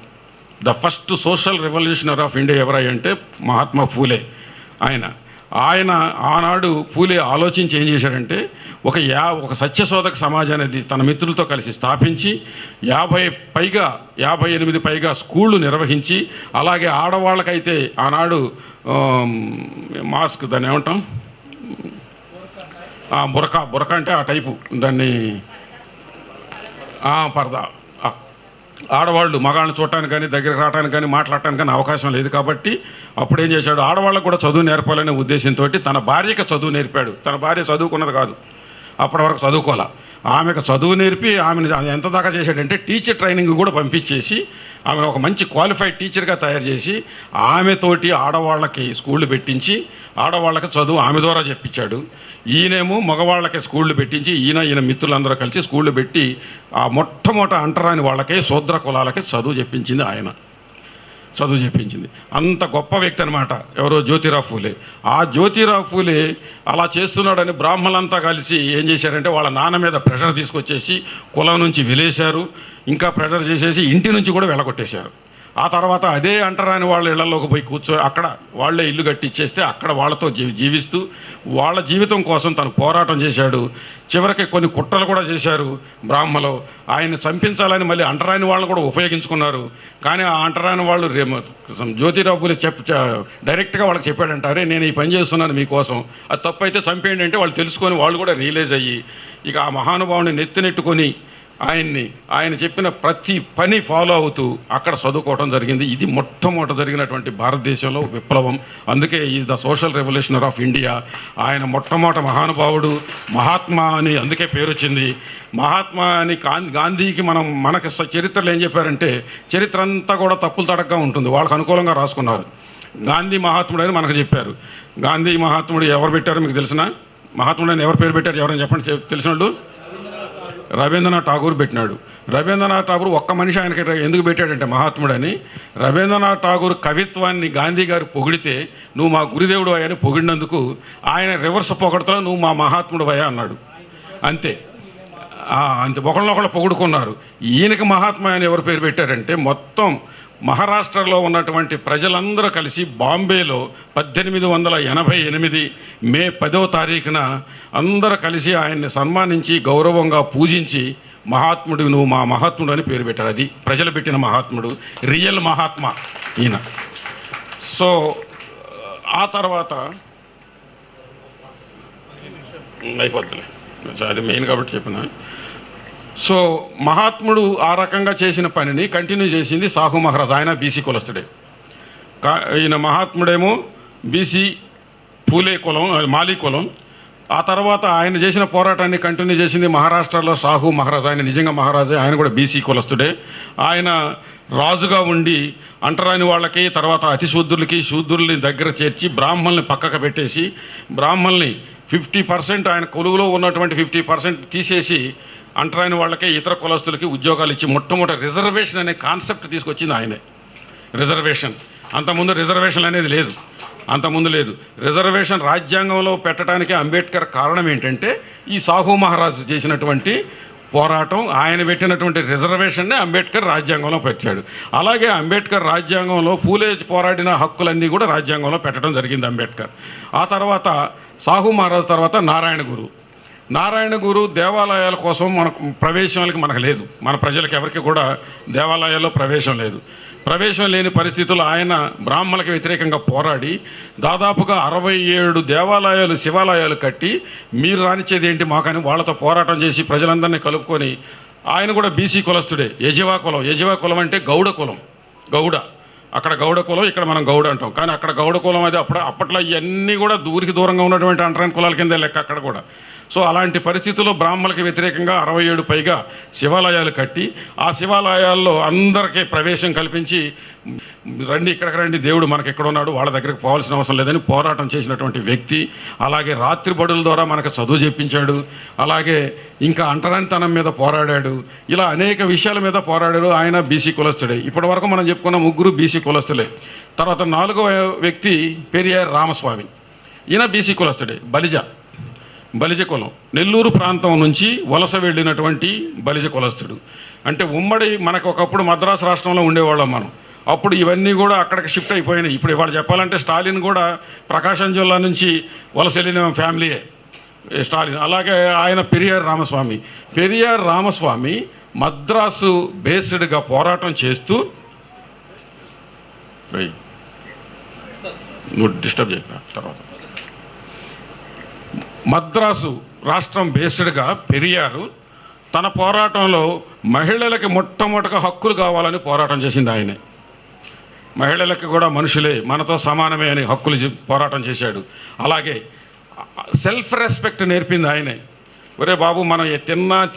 The first social revolutionary of India ఎవరై అంటే మహాత్మా ఫూలే. ఆయన ఆయన ఆనాడు పూలే ఆలోచించి ఏం చేశాడంటే ఒక సత్యశోధక సమాజాన్ని తన మిత్రులతో కలిసి స్థాపించి 58 పైగా స్కూళ్ళు నిర్వహించి, అలాగే ఆడవాళ్ళకైతే ఆనాడు మాస్క్ దాన్ని ఏమంటాం, బురక అంటే ఆ టైపు, దాన్ని పరదా, ఆడవాళ్ళు మగాళ్ళని చూడటానికి కానీ దగ్గరికి రావడానికి కానీ మాట్లాడటానికి కానీ అవకాశం లేదు కాబట్టి అప్పుడు ఏం చేశాడు, ఆడవాళ్ళకు కూడా చదువు నేర్పాలనే ఉద్దేశంతో తన భార్యకి చదువు నేర్పాడు. తన భార్య చదువుకున్నది కాదు, అప్పటి వరకు చదువుకోవాలా. ఆమెకు చదువు నేర్పి ఆమెను ఎంత దాకా చేశాడంటే టీచర్ ట్రైనింగ్ కూడా పంపించేసి ఆమెను ఒక మంచి క్వాలిఫైడ్ టీచర్గా తయారు చేసి ఆమెతోటి ఆడవాళ్ళకి స్కూళ్ళు పెట్టించి ఆడవాళ్ళకి చదువు ఆమె ద్వారా చెప్పించాడు. ఈయనేమో మగవాళ్ళకి స్కూళ్ళు పెట్టించి ఈయన మిత్రులందరూ కలిసి స్కూళ్ళు పెట్టి ఆ మొట్టమొదట అంటరాని వాళ్ళకే శూద్ర కులాలకి చదువు చెప్పించింది ఆయన. చదువు చెప్పించింది అంత గొప్ప వ్యక్తి అనమాట. ఎవరో జ్యోతిరావు ఫూలే. ఆ జ్యోతిరావు ఫూలే అలా చేస్తున్నాడని బ్రాహ్మణులంతా కలిసి ఏం చేశారంటే వాళ్ళ నాన్న మీద ప్రెషర్ తీసుకొచ్చేసి కులం నుంచి వెలేశారు. ఇంకా ప్రెషర్ చేసేసి ఇంటి నుంచి కూడా వెళ్ళగొట్టేశారు. ఆ తర్వాత అదే అంటరాని వాళ్ళ ఇళ్లలోకి పోయి అక్కడ వాళ్ళే ఇల్లు కట్టిచ్చేస్తే అక్కడ వాళ్ళతో జీవిస్తూ వాళ్ళ జీవితం కోసం తను పోరాటం చేశాడు. చివరికి కొన్ని కుట్రలు కూడా చేశారు బ్రాహ్మలు. ఆయన చంపించాలని మళ్ళీ అంటరాని వాళ్ళని కూడా ఉపయోగించుకున్నారు. కానీ ఆ అంటరాని వాళ్ళు జ్యోతిరావు ఫూలే డైరెక్ట్గా వాళ్ళకి చెప్పాడంట, అరే నేను ఈ పని చేస్తున్నాను మీకోసం, అది తప్పు అయితే చంపేయండి అంటే వాళ్ళు తెలుసుకొని వాళ్ళు కూడా రియలైజ్ అయ్యి ఇక ఆ మహానుభావుని నెత్తినెట్టుకొని ఆయన చెప్పిన ప్రతి పని ఫాలో అవుతూ అక్కడ చదువుకోవడం జరిగింది. ఇది మొట్టమొదట జరిగినటువంటి భారతదేశంలో విప్లవం. అందుకే is the social revolutionary of India. ఆయన మొట్టమొదట మహానుభావుడు, మహాత్మా అని అందుకే పేరు వచ్చింది. మహాత్మా అని గాంధీకి మనకి చరిత్రలో ఏం చెప్పారంటే చరిత్ర అంతా కూడా తప్పులు తడగ్గా ఉంటుంది, వాళ్ళకు అనుకూలంగా రాసుకున్నారు. గాంధీ మహాత్ముడు అని మనకు చెప్పారు. గాంధీ మహాత్ముడు ఎవరు పెట్టారో మీకు తెలిసిన? మహాత్ముడు అని ఎవరు పేరు పెట్టారు ఎవరైనా చెప్పండి, తెలిసినట్టు? రవీంద్రనాథ్ ఠాగూర్ పెట్టినాడు. రవీంద్రనాథ్ ఠాగూర్ ఒక్క మనిషి ఆయనకి ఎందుకు పెట్టాడంటే మహాత్ముడని, రవీంద్రనాథ్ ఠాగూర్ కవిత్వాన్ని గాంధీ గారు పొగిడితే నువ్వు మా గురుదేవుడు అయ్యని పొగిడినందుకు ఆయన రివర్స్ పొగడతా నువ్వు మా మహాత్ముడు అయ్యా అన్నాడు. అంతే ఒకళ్ళనొకళ్ళు పొగుడుకున్నారు. ఈయనకి మహాత్మా అని ఎవరు పేరు పెట్టారంటే మొత్తం మహారాష్ట్రలో ఉన్నటువంటి ప్రజలందరూ కలిసి బాంబేలో 1888 మే 10వ తారీఖున అందరూ కలిసి ఆయన్ని సన్మానించి గౌరవంగా పూజించి మహాత్ముడు నువ్వు మా మహాత్ముడు అని పేరు పెట్టారు. అది ప్రజలు పెట్టిన మహాత్ముడు, రియల్ మహాత్మా ఈయన. సో ఆ తర్వాత అయిపోద్దులే, అది మెయిన్ కాబట్టి చెప్పిన. సో మహాత్ముడు ఆ రకంగా చేసిన పనిని కంటిన్యూ చేసింది సాహు మహారాజ్. ఆయన బీసీ కులస్తుడే. ఈయన మహాత్ముడేమో బీసీ పూలే కులం, మాలీ కులం. ఆ తర్వాత ఆయన చేసిన పోరాటాన్ని కంటిన్యూ చేసింది మహారాష్ట్రలో సాహు మహారాజ్. ఆయన నిజంగా మహారాజే, ఆయన కూడా బీసీ కులస్తుడే. ఆయన రాజుగా ఉండి అంటరాని వాళ్ళకి, తర్వాత అతిశూద్రులకి, శూద్రుల్ని దగ్గర చేర్చి బ్రాహ్మణుల్ని పక్కకు పెట్టేసి బ్రాహ్మణుల్ని 50% ఆయన కొలువులో ఉన్నటువంటి 50% తీసేసి అంటరాని వాళ్ళకే ఇతర కులస్తులకి ఉద్యోగాలు ఇచ్చి మొట్టమొదటి రిజర్వేషన్ అనే కాన్సెప్ట్ తీసుకొచ్చింది ఆయనే. రిజర్వేషన్ అంతకుముందు రిజర్వేషన్ అనేది లేదు, అంతకుముందు లేదు. రిజర్వేషన్ రాజ్యాంగంలో పెట్టడానికి అంబేద్కర్ కారణం ఏంటంటే ఈ సాహు మహారాజ్ చేసినటువంటి పోరాటం. ఆయన పెట్టినటువంటి రిజర్వేషన్నే అంబేద్కర్ రాజ్యాంగంలో పెట్టాడు. అలాగే అంబేద్కర్ రాజ్యాంగంలో ఫూలే పోరాడిన హక్కులన్నీ కూడా రాజ్యాంగంలో పెట్టడం జరిగింది అంబేద్కర్. ఆ తర్వాత సాహు మహారాజ్ తర్వాత నారాయణ గురు దేవాలయాల కోసం మనకు ప్రవేశాలకి మనకు లేదు, మన ప్రజలకు ఎవరికి కూడా దేవాలయాల్లో ప్రవేశం లేదు. ప్రవేశం లేని పరిస్థితుల్లో ఆయన బ్రాహ్మణులకు వ్యతిరేకంగా పోరాడి దాదాపుగా 67 దేవాలయాలు, శివాలయాలు కట్టి మీరు రానిచ్చేది ఏంటి మాకని వాళ్ళతో పోరాటం చేసి ప్రజలందరినీ కలుపుకొని ఆయన కూడా బీసీ కులస్తుడే. యజవా కులం అంటే గౌడ కులం. అక్కడ గౌడ కులం, ఇక్కడ మనం గౌడ అంటాం. కానీ అక్కడ గౌడ కులం అది అప్పట్లో ఇవన్నీ కూడా దూరంగా ఉన్నటువంటి అంటరాని కులాల కింద లెక్క అక్కడ కూడా. సో అలాంటి పరిస్థితుల్లో బ్రాహ్మణులకు వ్యతిరేకంగా 67 పైగా శివాలయాలు కట్టి ఆ శివాలయాల్లో అందరికీ ప్రవేశం కల్పించి రండి ఇక్కడికి రండి, దేవుడు మనకి ఎక్కడ ఉన్నాడు, వాళ్ళ దగ్గరికి పోవాల్సిన అవసరం లేదని పోరాటం చేసినటువంటి వ్యక్తి. అలాగే రాత్రి బడుల ద్వారా మనకు చదువు చెప్పించాడు. అలాగే ఇంకా అంటరానితనం మీద పోరాడాడు. ఇలా అనేక విషయాల మీద పోరాడాడు. ఆయన బీసీ కులస్తుడే. ఇప్పటి వరకు మనం చెప్పుకున్న ముగ్గురు బీసీ కులస్తులే. తర్వాత 4వ వ్యక్తి పెరియార్ రామస్వామి. ఈయన బీసీ కులస్తుడే, బలిజ కులం. నెల్లూరు ప్రాంతం నుంచి వలస వెళ్ళినటువంటి బలిజ కులస్తుడు. అంటే ఉమ్మడి మనకు ఒకప్పుడు మద్రాసు రాష్ట్రంలో ఉండేవాళ్ళం మనం. అప్పుడు ఇవన్నీ కూడా అక్కడికి షిఫ్ట్ అయిపోయినాయి. ఇప్పుడు ఇవాళ చెప్పాలంటే స్టాలిన్ కూడా ప్రకాశం జిల్లా నుంచి వలస వెళ్ళిన ఫ్యామిలీయే స్టాలిన్. అలాగే ఆయన పెరియార్ రామస్వామి మద్రాసు బేస్డ్గా పోరాటం చేస్తూ నువ్వు డిస్టర్బ్ చేయక తర్వాత మద్రాసు రాష్ట్రం బేస్డ్గా పెరియారు తన పోరాటంలో మహిళలకి మొట్టమొదటిగా హక్కులు కావాలని పోరాటం చేసింది ఆయనే. మహిళలకి కూడా మనుషులే, మనతో సమానమే అని హక్కులు పోరాటం చేశాడు. అలాగే సెల్ఫ్ రెస్పెక్ట్ నేర్పింది ఆయనే. ఒరే బాబు, మనం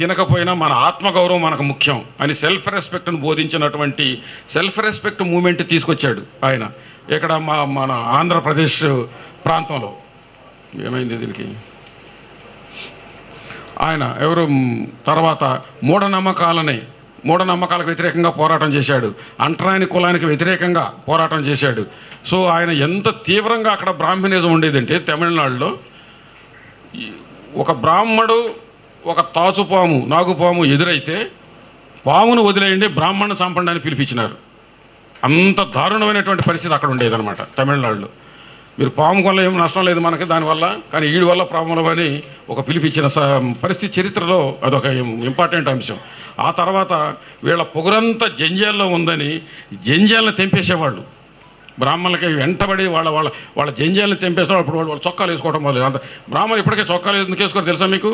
తినకపోయినా మన ఆత్మగౌరవం మనకు ముఖ్యం అని సెల్ఫ్ రెస్పెక్ట్ను బోధించినటువంటి సెల్ఫ్ రెస్పెక్ట్ మూమెంట్ తీసుకొచ్చాడు ఆయన. ఇక్కడ మన ఆంధ్రప్రదేశ్ ప్రాంతంలో ఏమైంది దీనికి ఆయన ఎవరు తర్వాత మూఢనమ్మకాలకు వ్యతిరేకంగా పోరాటం చేశాడు. అంటరాని కులానికి వ్యతిరేకంగా పోరాటం చేశాడు. సో ఆయన ఎంత తీవ్రంగా అక్కడ బ్రాహ్మణిజం ఉండేదంటే తమిళనాడులో ఒక బ్రాహ్మడు ఒక తాచుపాము నాగుపాము ఎదురైతే పామును వదిలేయండి, బ్రాహ్మణ్ణి చంపండి అని పిలిపించినారు. అంత దారుణమైనటువంటి పరిస్థితి అక్కడ ఉండేదన్నమాట తమిళనాడులో. మీరు పాము వల్ల ఏం నష్టం లేదు మనకి దానివల్ల, కానీ వీడి వల్ల ప్రాబ్లం అని ఒక పిలిపించిన పరిస్థితి చరిత్రలో అదొక ఇంపార్టెంట్ అంశం. ఆ తర్వాత వీళ్ళ పొగరంతా జంజాల్లో ఉందని జంజాలను తెంపేసేవాళ్ళు. బ్రాహ్మణులకి వెంటబడి వాళ్ళ జంజాలను తెంపేసేవాళ్ళు. అప్పుడు వాళ్ళు చొక్కాలు వేసుకోవడం మొదలు. అంత బ్రాహ్మణులు ఇప్పటికే చొక్కాలు ఎందుకు వేసుకోరు తెలుసా మీకు?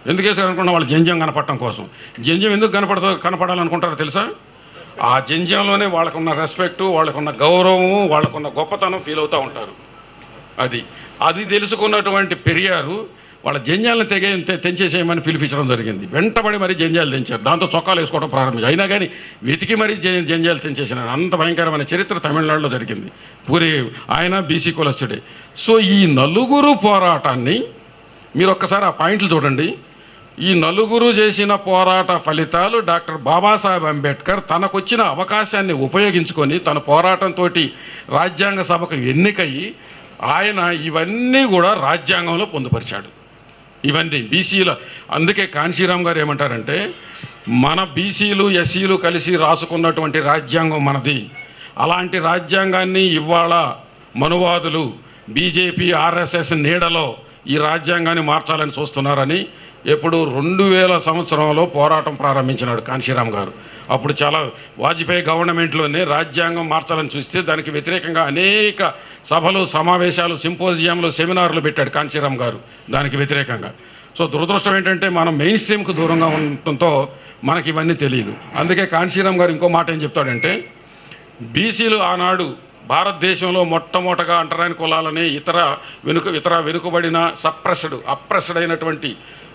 ఎందుకు వేసుకోవాలనుకున్నా వాళ్ళు జంజం కనపడటం కోసం. జంజం ఎందుకు కనపడాలనుకుంటారో తెలుసా? ఆ జంజంలోనే వాళ్ళకున్న రెస్పెక్టు, వాళ్ళకున్న గౌరవము, వాళ్ళకున్న గొప్పతనం ఫీల్ అవుతూ ఉంటారు. అది తెలుసుకున్నటువంటి పెరియారు వాళ్ళ జంజాలను తెంచేసేయమని పిలిపించడం జరిగింది. వెంటబడి మరీ జంజాలు తెంచారు. దాంతో చొక్కాలు వేసుకోవడం ప్రారంభించారు. అయినా కానీ వెతికి మరీ జంజాలు తెంచేసినారు. అంత భయంకరమైన చరిత్ర తమిళనాడులో జరిగింది. ఆయన బీసీ కులస్తుడే. సో ఈ నలుగురు పోరాటాన్ని మీరు ఒక్కసారి ఆ పాయింట్లు చూడండి. ఈ నలుగురు చేసిన పోరాట ఫలితాలు డాక్టర్ బాబాసాహెబ్ అంబేద్కర్ తనకొచ్చిన అవకాశాన్ని ఉపయోగించుకొని తన పోరాటంతో రాజ్యాంగ సభకు ఎన్నికయ్యి ఆయన ఇవన్నీ కూడా రాజ్యాంగంలో పొందుపరిచాడు. ఇవన్నీ బీసీల. అందుకే కాన్షీరామ్ గారు ఏమంటారంటే, మన బీసీలు ఎస్సీలు కలిసి రాసుకున్నటువంటి రాజ్యాంగం మనది. అలాంటి రాజ్యాంగాన్ని ఇవాళ మనువాదులు బీజేపీ ఆర్ఎస్ఎస్ నీడలో ఈ రాజ్యాంగాన్ని మార్చాలని చూస్తున్నారని ఎప్పుడు 2000 సంవత్సరంలో పోరాటం ప్రారంభించినాడు కాన్షీరామ్ గారు. అప్పుడు చాలా వాజ్పేయి గవర్నమెంట్లోనే రాజ్యాంగం మార్చాలని చూస్తే దానికి వ్యతిరేకంగా అనేక సభలు, సమావేశాలు, సింపోజియంలు, సెమినార్లు పెట్టాడు కాన్షీరామ్ గారు దానికి వ్యతిరేకంగా. సో దురదృష్టం ఏంటంటే మనం మెయిన్ స్ట్రీమ్కి దూరంగా ఉండటంతో మనకి ఇవన్నీ తెలియదు. అందుకే కాన్షీరామ్ గారు ఇంకో మాట ఏం చెప్తాడంటే, బీసీలు ఆనాడు భారతదేశంలో మొట్టమొదటగా అంటరాని కులాలని ఇతర వెనుకబడిన అప్రెస్డ్ అయినటువంటి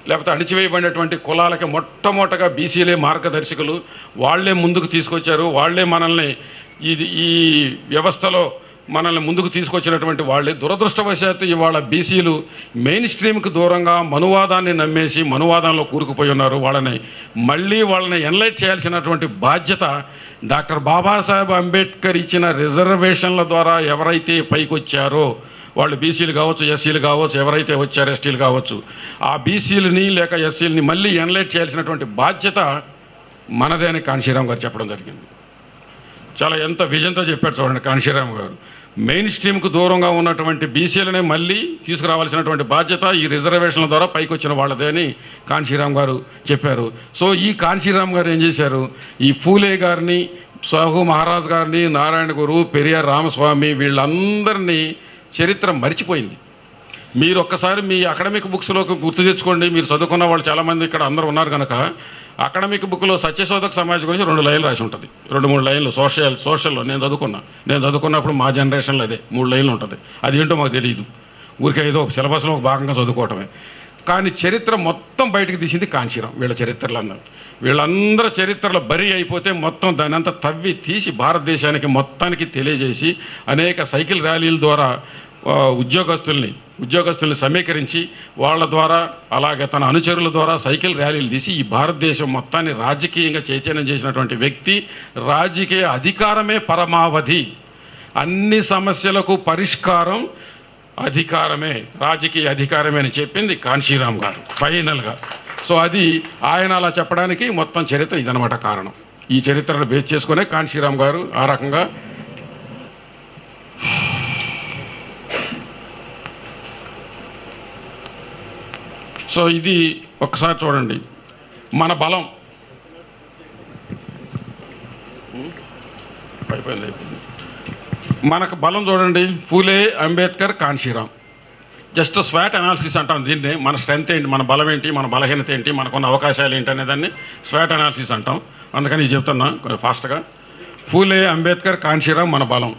లేకపోతే అణిచివేయబడినటువంటి కులాలకి మొట్టమొదటగా బీసీలే మార్గదర్శకులు. వాళ్లే ముందుకు తీసుకొచ్చారు. వాళ్లే మనల్ని ఈ వ్యవస్థలో మనల్ని ముందుకు తీసుకొచ్చినటువంటి వాళ్ళే. దురదృష్టవశాత్తు ఇవాళ బీసీలు మెయిన్ స్ట్రీమ్కి దూరంగా మనువాదాన్ని నమ్మేసి మనువాదంలో కూరుకుపోయి ఉన్నారు. వాళ్ళని ఎన్లైట్ చేయాల్సినటువంటి బాధ్యత డాక్టర్ బాబాసాహెబ్ అంబేద్కర్ ఇచ్చిన రిజర్వేషన్ల ద్వారా ఎవరైతే పైకొచ్చారో వాళ్ళు బీసీలు కావచ్చు, ఎస్సీలు కావచ్చు, ఎవరైతే వచ్చారో ఎస్టీలు కావచ్చు, ఆ బీసీలని లేక ఎస్సీలని మళ్ళీ ఎన్లైట్ చేయాల్సినటువంటి బాధ్యత మనదే అని కాన్షీరామ్ గారు చెప్పడం జరిగింది. చాలా ఎంత విజన్తో చెప్పాడు చూడండి కాన్షీరామ్ గారు. మెయిన్ స్ట్రీమ్కు దూరంగా ఉన్నటువంటి బీసీలనే మళ్ళీ తీసుకురావాల్సినటువంటి బాధ్యత ఈ రిజర్వేషన్ల ద్వారా పైకి వచ్చిన వాళ్ళదే అని కాన్షీరామ్ గారు చెప్పారు. సో ఈ కాన్షీరామ్ గారు ఏం చేశారు, ఈ ఫూలే గారిని, సాహు మహారాజ్ గారిని, నారాయణ గురు, పెరియార్ రామస్వామి వీళ్ళందరినీ చరిత్ర మరిచిపోయింది. మీరు ఒక్కసారి మీ అకాడమిక్ బుక్స్లోకి గుర్తు తెచ్చుకోండి. మీరు చదువుకున్న వాళ్ళు చాలామంది ఇక్కడ అందరూ ఉన్నారు కనుక అకాడమిక్ బుక్లో సత్యశోధక సమాజం గురించి 2 లైన్లు రాసి ఉంటుంది, 2-3 లైన్లు. సోషల్లో నేను చదువుకున్నప్పుడు మా జనరేషన్లో అదే 3 లైన్లు ఉంటుంది. అది ఏంటో మాకు తెలియదు, ఊరికే ఏదో సిలబస్లో ఒక భాగంగా చదువుకోవటమే. కానీ చరిత్ర మొత్తం బయటకు తీసింది కాన్షీరామ్. వీళ్ళందరూ చరిత్రలో బరి అయిపోతే మొత్తం దాని అంతా తవ్వి తీసి భారతదేశానికి మొత్తానికి తెలియజేసి అనేక సైకిల్ ర్యాలీల ద్వారా ఉద్యోగస్తుల్ని సమీకరించి వాళ్ళ ద్వారా అలాగే తన అనుచరుల ద్వారా సైకిల్ ర్యాలీలు తీసి ఈ భారతదేశం మొత్తాన్ని రాజకీయంగా చైతన్యం చేసినటువంటి వ్యక్తి. రాజకీయ అధికారమే పరమావధి, అన్ని సమస్యలకు పరిష్కారం అధికారమే, రాజకీయ అధికారమే అని చెప్పింది కాన్షీరామ్ గారు ఫైనల్గా. సో అది ఆయన అలా చెప్పడానికి మొత్తం చరిత్ర ఇదనమాట కారణం. ఈ చరిత్రను బేస్ చేసుకునే కాన్షీరామ్ గారు ఆ రకంగా సో ఇది ఒక్కసారి చూడండి మన బలం అయిపోయింది మనకు బలం చూడండి Phule Ambedkar Kanshi Ram just swat analysis అంటాం దీన్ని మన స్ట్రెంత్ ఏంటి మన బలం ఏంటి మన బలహీనత ఏంటి మనకున్న అవకాశాలు ఏంటి అనేదాన్ని స్వాట్ అనాలిసిస్ అంటాం అందుకని చెప్తున్నా ఫాస్ట్గా ఫూలే అంబేద్కర్ కాన్షీరామ్ మన బలం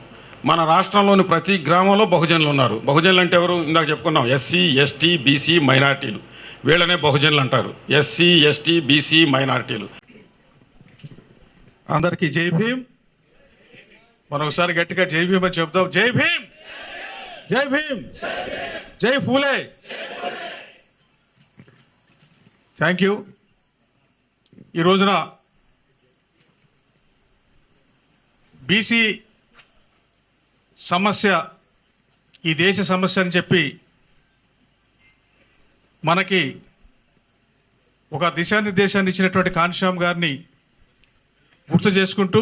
మన రాష్ట్రంలోని ప్రతి గ్రామంలో బహుజనులు ఉన్నారు బహుజనులు అంటే ఎవరు ఇందాక చెప్పుకున్నాం ఎస్సీ ఎస్టీ బీసీ మైనారిటీలు వీళ్ళనే బహుజనులు అంటారు ఎస్సీ ఎస్టీ బీసీ మైనారిటీలు అందరికీ జై భీమ్ మరొకసారి గట్టిగా జై భీమ్ అని చెప్తాం జై భీమ్ జై భీమ్ జై ఫూలే థ్యాంక్ యూ ఈ రోజున బీసీ సమస్య ఈ దేశ సమస్య అని చెప్పి మనకి ఒక దిశానిర్దేశాన్ని ఇచ్చినటువంటి కాన్షీరామ్ గారిని గుర్తు చేసుకుంటూ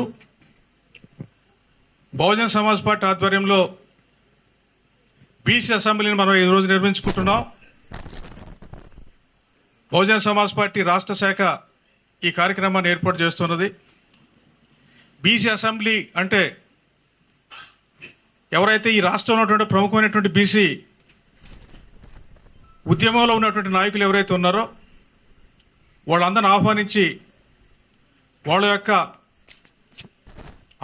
బహుజన సమాజ్ పార్టీ ఆధ్వర్యంలో బీసీ అసెంబ్లీని మనం ఈరోజు నిర్వహించుకుంటున్నాం బహుజన సమాజ్ పార్టీ రాష్ట్ర శాఖ ఈ కార్యక్రమాన్ని ఏర్పాటు చేస్తున్నది బీసీ అసెంబ్లీ అంటే ఎవరైతే ఈ రాష్ట్రంలో ఉన్నటువంటి ప్రముఖమైనటువంటి బీసీ ఉద్యమంలో ఉన్నటువంటి నాయకులు ఎవరైతే ఉన్నారో వాళ్ళందరిని ఆహ్వానించి వాళ్ళ యొక్క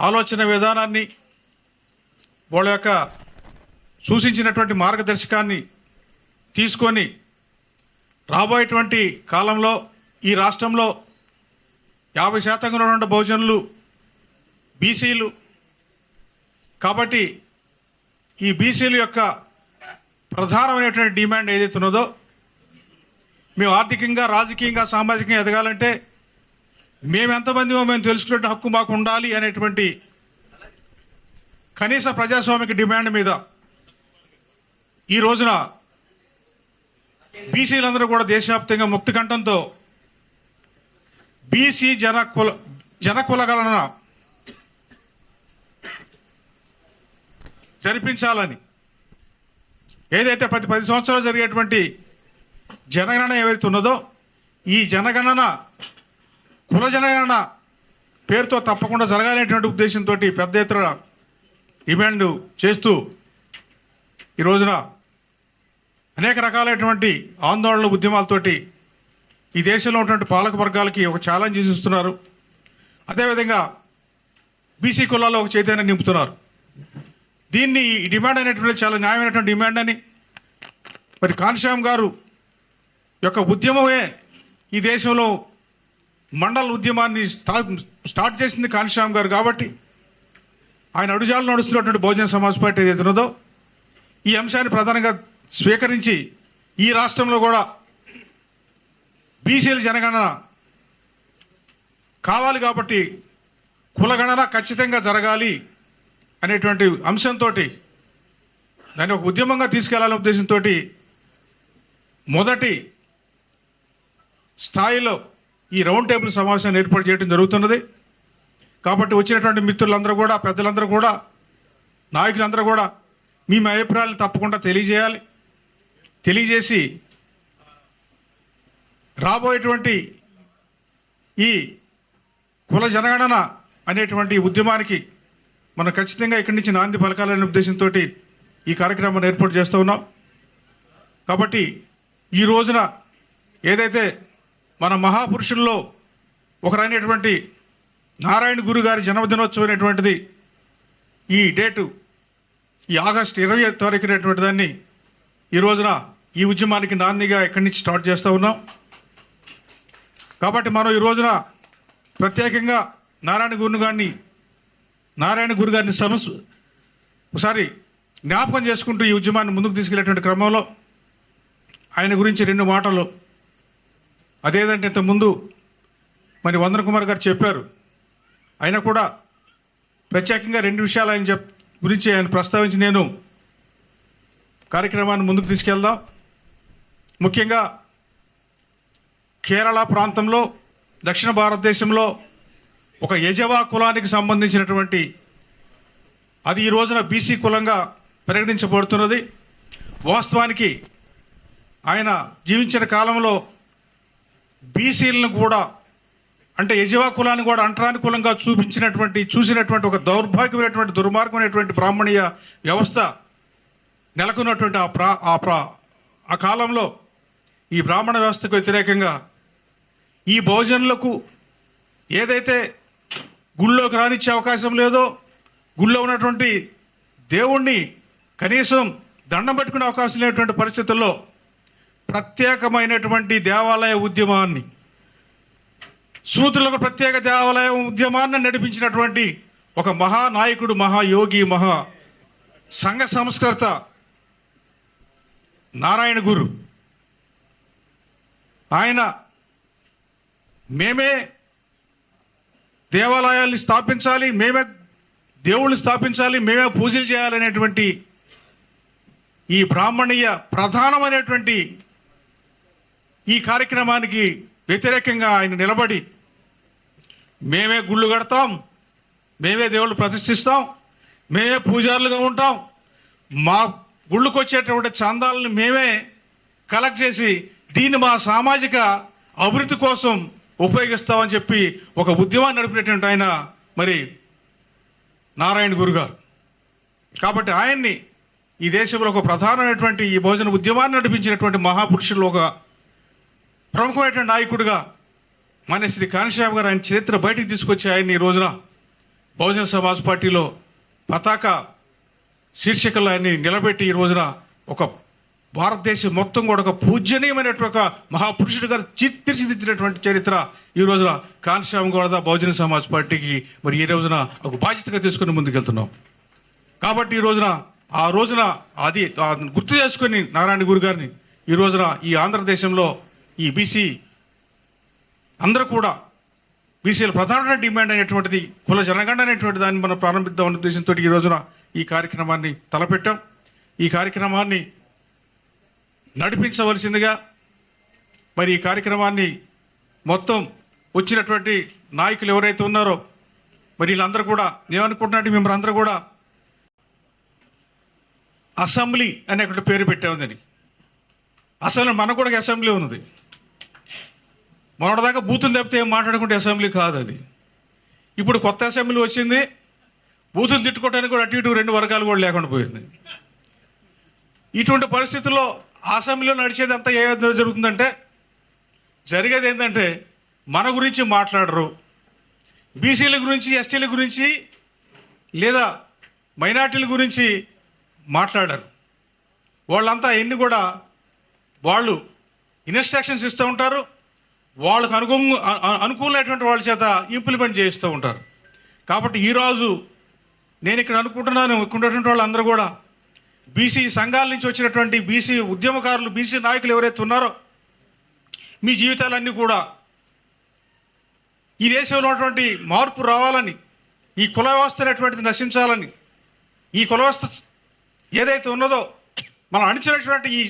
ఆలోచన విధానాన్ని వాళ్ళ యొక్క సూచించినటువంటి మార్గదర్శకాన్ని తీసుకొని రాబోయేటువంటి కాలంలో ఈ రాష్ట్రంలో 50% ఉన్నటువంటి బహుజనులు బీసీలు కాబట్టి ఈ బీసీల యొక్క ప్రధానమైనటువంటి డిమాండ్ ఏదైతే ఉన్నదో మేము ఆర్థికంగా రాజకీయంగా సామాజికంగా ఎదగాలంటే మేము ఎంతమందిమో మేము తెలుసుకునే హక్కు మాకు ఉండాలి అనేటువంటి కనీస ప్రజాస్వామిక డిమాండ్ మీద ఈ రోజున బీసీలందరూ కూడా దేశవ్యాప్తంగా ముక్తి కంఠంతో బీసీ జనకులగలన జరిపించాలని ఏదైతే ప్రతి 10 సంవత్సరాలు జరిగేటువంటి జనగణన ఏవైతే ఉన్నదో ఈ జనగణన కుల జనగణన పేరుతో తప్పకుండా జరగాలనేటువంటి ఉద్దేశంతో పెద్ద ఎత్తున డిమాండ్ చేస్తూ ఈ రోజున అనేక రకాలైనటువంటి ఆందోళనలు ఉద్యమాలతోటి ఈ దేశంలో ఉన్నటువంటి పాలక వర్గాలకి ఒక ఛాలెంజ్ ఇస్తున్నారు అదేవిధంగా బీసీ కులాల్లో ఒక చైతన్యం నింపుతున్నారు దీన్ని ఈ డిమాండ్ అనేటువంటి చాలా న్యాయమైనటువంటి డిమాండ్ అని మరి కాన్షీరామ్ గారు యొక్క ఉద్యమమే ఈ దేశంలో మండల ఉద్యమాన్ని స్టార్ట్ చేసింది కాన్షీరామ్ గారు కాబట్టి ఆయన అడుగుజాలు నడుస్తున్నటువంటి బహుజన సమాజ్ పార్టీ ఏదైతే ఉన్నదో ఈ అంశాన్ని ప్రధానంగా స్వీకరించి ఈ రాష్ట్రంలో కూడా బీసీల జనగణన కావాలి కాబట్టి కులగణన ఖచ్చితంగా జరగాలి అనేటువంటి అంశంతో దాన్ని ఒక ఉద్యమంగా తీసుకెళ్లాలనే ఉద్దేశంతో మొదటి స్థాయిలో ఈ రౌండ్ టేబుల్ సమావేశాన్ని ఏర్పాటు చేయడం జరుగుతున్నది కాబట్టి వచ్చినటువంటి మిత్రులందరూ కూడా పెద్దలందరూ కూడా నాయకులందరూ కూడా మీ అభిప్రాయాలను తప్పకుండా తెలియజేసి రాబోయేటువంటి ఈ కుల జనగణన అనేటువంటి ఉద్యమానికి మనం ఖచ్చితంగా ఇక్కడి నుంచి నాంది పలకాలనే ఉద్దేశంతో ఈ కార్యక్రమాన్ని ఏర్పాటు చేస్తూ ఉన్నాం కాబట్టి ఈ రోజున ఏదైతే మన మహాపురుషుల్లో ఒకరైనటువంటి నారాయణ గురు గారి జన్మదినోత్సవం అనేటువంటిది ఈ డేటు ఈ ఆగస్టు 20వ తారీఖునటువంటి దాన్ని ఈ రోజున ఈ ఉద్యమానికి నాందిగా ఇక్కడి నుంచి స్టార్ట్ చేస్తూ ఉన్నాం కాబట్టి మనం ఈ రోజున ప్రత్యేకంగా నారాయణ గురు గారిని ఒకసారి జ్ఞాపకం చేసుకుంటూ ఈ ఉద్యమాన్ని ముందుకు తీసుకెళ్లేటువంటి క్రమంలో ఆయన గురించి 2 మాటలు అదేదంటే ఇంతకుముందు మరి వందన కుమార్ గారు చెప్పారు ఆయన కూడా ప్రత్యేకంగా 2 విషయాలు ఆయన గురించి ఆయన ప్రస్తావించి నేను కార్యక్రమాన్ని ముందుకు తీసుకెళ్దాం ముఖ్యంగా కేరళ ప్రాంతంలో దక్షిణ భారతదేశంలో ఒక యజవా కులానికి సంబంధించినటువంటి అది ఈ రోజున బీసీ కులంగా పరిగణించబడుతున్నది. వాస్తవానికి ఆయన జీవించిన కాలంలో బీసీలను కూడా అంటే యజవా కులాన్ని కూడా అంటరాని కులంగా చూసినటువంటి ఒక దౌర్భాగ్యమైనటువంటి దుర్మార్గమైనటువంటి బ్రాహ్మణీయ వ్యవస్థ నెలకొన్నటువంటి ఆ కాలంలో ఈ బ్రాహ్మణ వ్యవస్థకు వ్యతిరేకంగా ఈ బహుజనులకు ఏదైతే గుళ్ళోకి రానిచ్చే అవకాశం లేదో, గుళ్ళో ఉన్నటువంటి దేవుణ్ణి కనీసం దండం పెట్టుకునే అవకాశం లేనటువంటి పరిస్థితుల్లో ప్రత్యేకమైనటువంటి దేవాలయ ఉద్యమాన్ని, శూద్రులకు ప్రత్యేక దేవాలయ ఉద్యమాన్ని నడిపించినటువంటి ఒక మహానాయకుడు, మహాయోగి, మహా సంఘ సంస్కర్త నారాయణ గురు. ఆయన మేమే దేవాలయాల్ని స్థాపించాలి, మేమే దేవుళ్ళని స్థాపించాలి, మేమే పూజలు చేయాలనేటువంటి ఈ బ్రాహ్మణీయ ప్రధానమైనటువంటి ఈ కార్యక్రమానికి వ్యతిరేకంగా ఆయన నిలబడి మేమే గుళ్ళు కడతాం, మేమే దేవుళ్ళు ప్రతిష్ఠిస్తాం, మేమే పూజారులుగా ఉంటాం, మా గుళ్ళకు వచ్చేటువంటి చందాలను మేమే కలెక్ట్ చేసి దీన్ని మా సామాజిక అభివృద్ధి కోసం ఉపయోగిస్తామని చెప్పి ఒక ఉద్యమాన్ని నడిపినటువంటి ఆయన మరి నారాయణ గురు గారు. కాబట్టి ఆయన్ని ఈ దేశంలో ఒక ప్రధానమైనటువంటి ఈ బహుజన ఉద్యమాన్ని నడిపించినటువంటి మహాపురుషుల్లో ఒక ప్రముఖమైనటువంటి నాయకుడిగా మన శ్రీ కానిస్టేబుల్ గారు ఆయన చరిత్ర బయటికి తీసుకొచ్చి ఆయన్ని ఈ రోజున బహుజన సమాజ్ పార్టీలో పతాక శీర్షికల్లో ఆయన్ని నిలబెట్టి ఈ రోజున ఒక భారతదేశం మొత్తం కూడా ఒక పూజనీయమైనటువంటి ఒక మహాపురుషుడిగా తీర్చిదిద్దినటువంటి చరిత్ర ఈ రోజున కానిస్టేబుల్ గౌడ బహుజన సమాజ్ పార్టీకి మరి ఈ రోజున ఒక బాధ్యతగా తీసుకుని ముందుకెళ్తున్నాం. కాబట్టి ఈ రోజున ఆ రోజున అది గుర్తు చేసుకుని నారాయణ గురు గారిని ఈ రోజున ఈ ఆంధ్రదేశంలో ఈ బీసీ అందరూ కూడా బీసీల ప్రధానమైన డిమాండ్ అయినటువంటిది కుల జనగణన అనేటువంటి దాన్ని మనం ప్రారంభిద్దామన్న ఉద్దేశంతో ఈ రోజున ఈ కార్యక్రమాన్ని తలపెట్టాం. ఈ కార్యక్రమాన్ని నడిపించవలసిందిగా మరి ఈ కార్యక్రమాన్ని మొత్తం వచ్చినటువంటి నాయకులు ఎవరైతే ఉన్నారో మరి వీళ్ళందరూ కూడా ఏమనుకుంటున్నట్టు మేము అందరూ కూడా అసెంబ్లీ అనేటువంటి పేరు పెట్టామని. అసలు మనకు కూడా అసెంబ్లీ ఉన్నది. మొన్నటిదాకా బూతులు తప్పితే ఏం మాట్లాడుకుంటే అసెంబ్లీ కాదు అది. ఇప్పుడు కొత్త అసెంబ్లీ వచ్చింది, బూతులు తిట్టుకోవడానికి కూడా అటు ఇటు రెండు వర్గాలు కూడా లేకుండా పోయింది. ఇటువంటి పరిస్థితుల్లో అసెంబ్లీలో నడిచేది అంతా ఏ జరుగుతుందంటే జరిగేది ఏంటంటే మన గురించి మాట్లాడరు, బీసీల గురించి, ఎస్టీల గురించి లేదా మైనార్టీల గురించి మాట్లాడారు. వాళ్ళంతా ఎన్ని కూడా వాళ్ళు ఇన్స్ట్రక్షన్స్ ఇస్తూ ఉంటారు, వాళ్ళకు అనుకూలమైనటువంటి వాళ్ళ చేత ఇంప్లిమెంట్ చేస్తూ ఉంటారు. కాబట్టి ఈరోజు నేను ఇక్కడ అనుకుంటున్నాను, ఇక్కడ ఉన్నటువంటి వాళ్ళందరూ కూడా బీసీ సంఘాల నుంచి వచ్చినటువంటి బీసీ ఉద్యమకారులు, బీసీ నాయకులు ఎవరైతే ఉన్నారో మీ జీవితాలన్నీ కూడా ఈ దేశంలో ఉన్నటువంటి మార్పు రావాలని, ఈ కుల వ్యవస్థ అనేటువంటిది నశించాలని, ఈ కుల వ్యవస్థ ఏదైతే ఉన్నదో మనం అణిచినటువంటి ఈ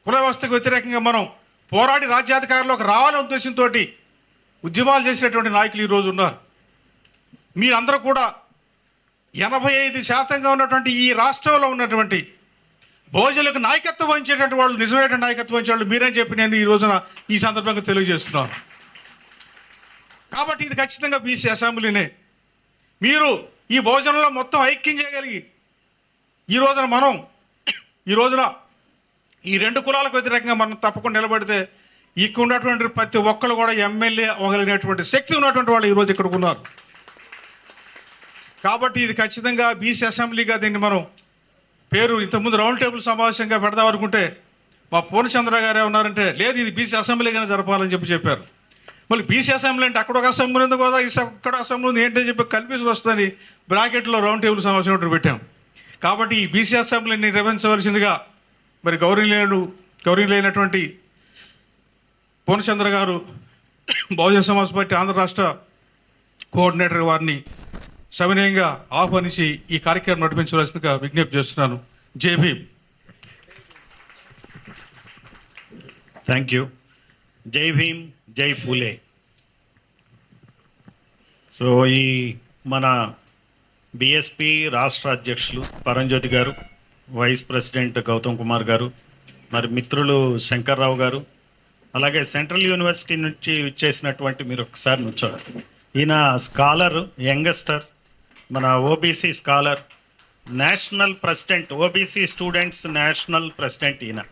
కుల వ్యవస్థకు వ్యతిరేకంగా మనం పోరాడి రాజ్యాధికారంలోకి రావాలనే ఉద్దేశంతో ఉద్యమాలు చేసినటువంటి నాయకులు ఈరోజు ఉన్నారు. మీరందరూ కూడా 85% ఉన్నటువంటి ఈ రాష్ట్రంలో ఉన్నటువంటి బహుజనులకు నాయకత్వం వహించేటువంటి వాళ్ళు, నిజమైనటువంటి నాయకత్వం వహించే వాళ్ళు మీరని చెప్పి నేను ఈ రోజున ఈ సందర్భంగా తెలియజేస్తున్నాను. కాబట్టి ఇది ఖచ్చితంగా బీసీ అసెంబ్లీనే. మీరు ఈ బహుజనుల్లో మొత్తం ఐక్యం చేయగలిగి ఈ రోజున ఈ రెండు కులాలకు వ్యతిరేకంగా మనం తప్పకుండా నిలబడితే ఇక్కడ ఉన్నటువంటి ప్రతి ఒక్కరు కూడా ఎమ్మెల్యే అవ్వగలిగినటువంటి శక్తి ఉన్నటువంటి వాళ్ళు ఈరోజు ఇక్కడ ఉన్నారు. కాబట్టి ఇది ఖచ్చితంగా బీసీ అసెంబ్లీగా దీన్ని మనం పేరు ఇంతకుముందు రౌండ్ టేబుల్ సమావేశంగా పెడదాం అనుకుంటే మా పూర్ణచంద్ర గారు ఏమన్నారంటే లేదు ఇది బీసీ అసెంబ్లీగానే జరపాలని చెప్పారు. మళ్ళీ బీసీ అసెంబ్లీ అంటే అక్కడ ఒక అసెంబ్లీ ఉంది కదా, ఇక్కడ అసెంబ్లీ ఉంది ఏంటని చెప్పి కన్ఫ్యూజన్ వస్తుందని బ్రాకెట్లో రౌండ్ టేబుల్ సమావేశం ఒకటి పెట్టాం. కాబట్టి ఈ బీసీ అసెంబ్లీని నిర్వహించవలసిందిగా మరి గౌరవనీయులైనటువంటి పూర్ణచంద్ర గారు బహుజన సమాజ్ పార్టీ ఆంధ్ర రాష్ట్ర కోఆర్డినేటర్ వారిని సవినయంగా ఆహ్వానించి ఈ కార్యక్రమం నడిపించవలసిందిగా విజ్ఞప్తి చేస్తున్నాను. జై భీమ్. Thank you. జై భీమ్, జై ఫూలే. సో ఈ మన బిఎస్పి రాష్ట్ర అధ్యక్షులు పరంజ్యోతి గారు, వైస్ ప్రెసిడెంట్ గౌతమ్ కుమార్ గారు, మరి మిత్రులు శంకర్రావు గారు, అలాగే సెంట్రల్ యూనివర్సిటీ నుంచి ఇచ్చేసినటువంటి మీరు ఒకసారి నుంచోండి. ఈయన స్కాలర్, యంగస్టర్, మన OBC scholar, national president, OBC students national president. ఈయన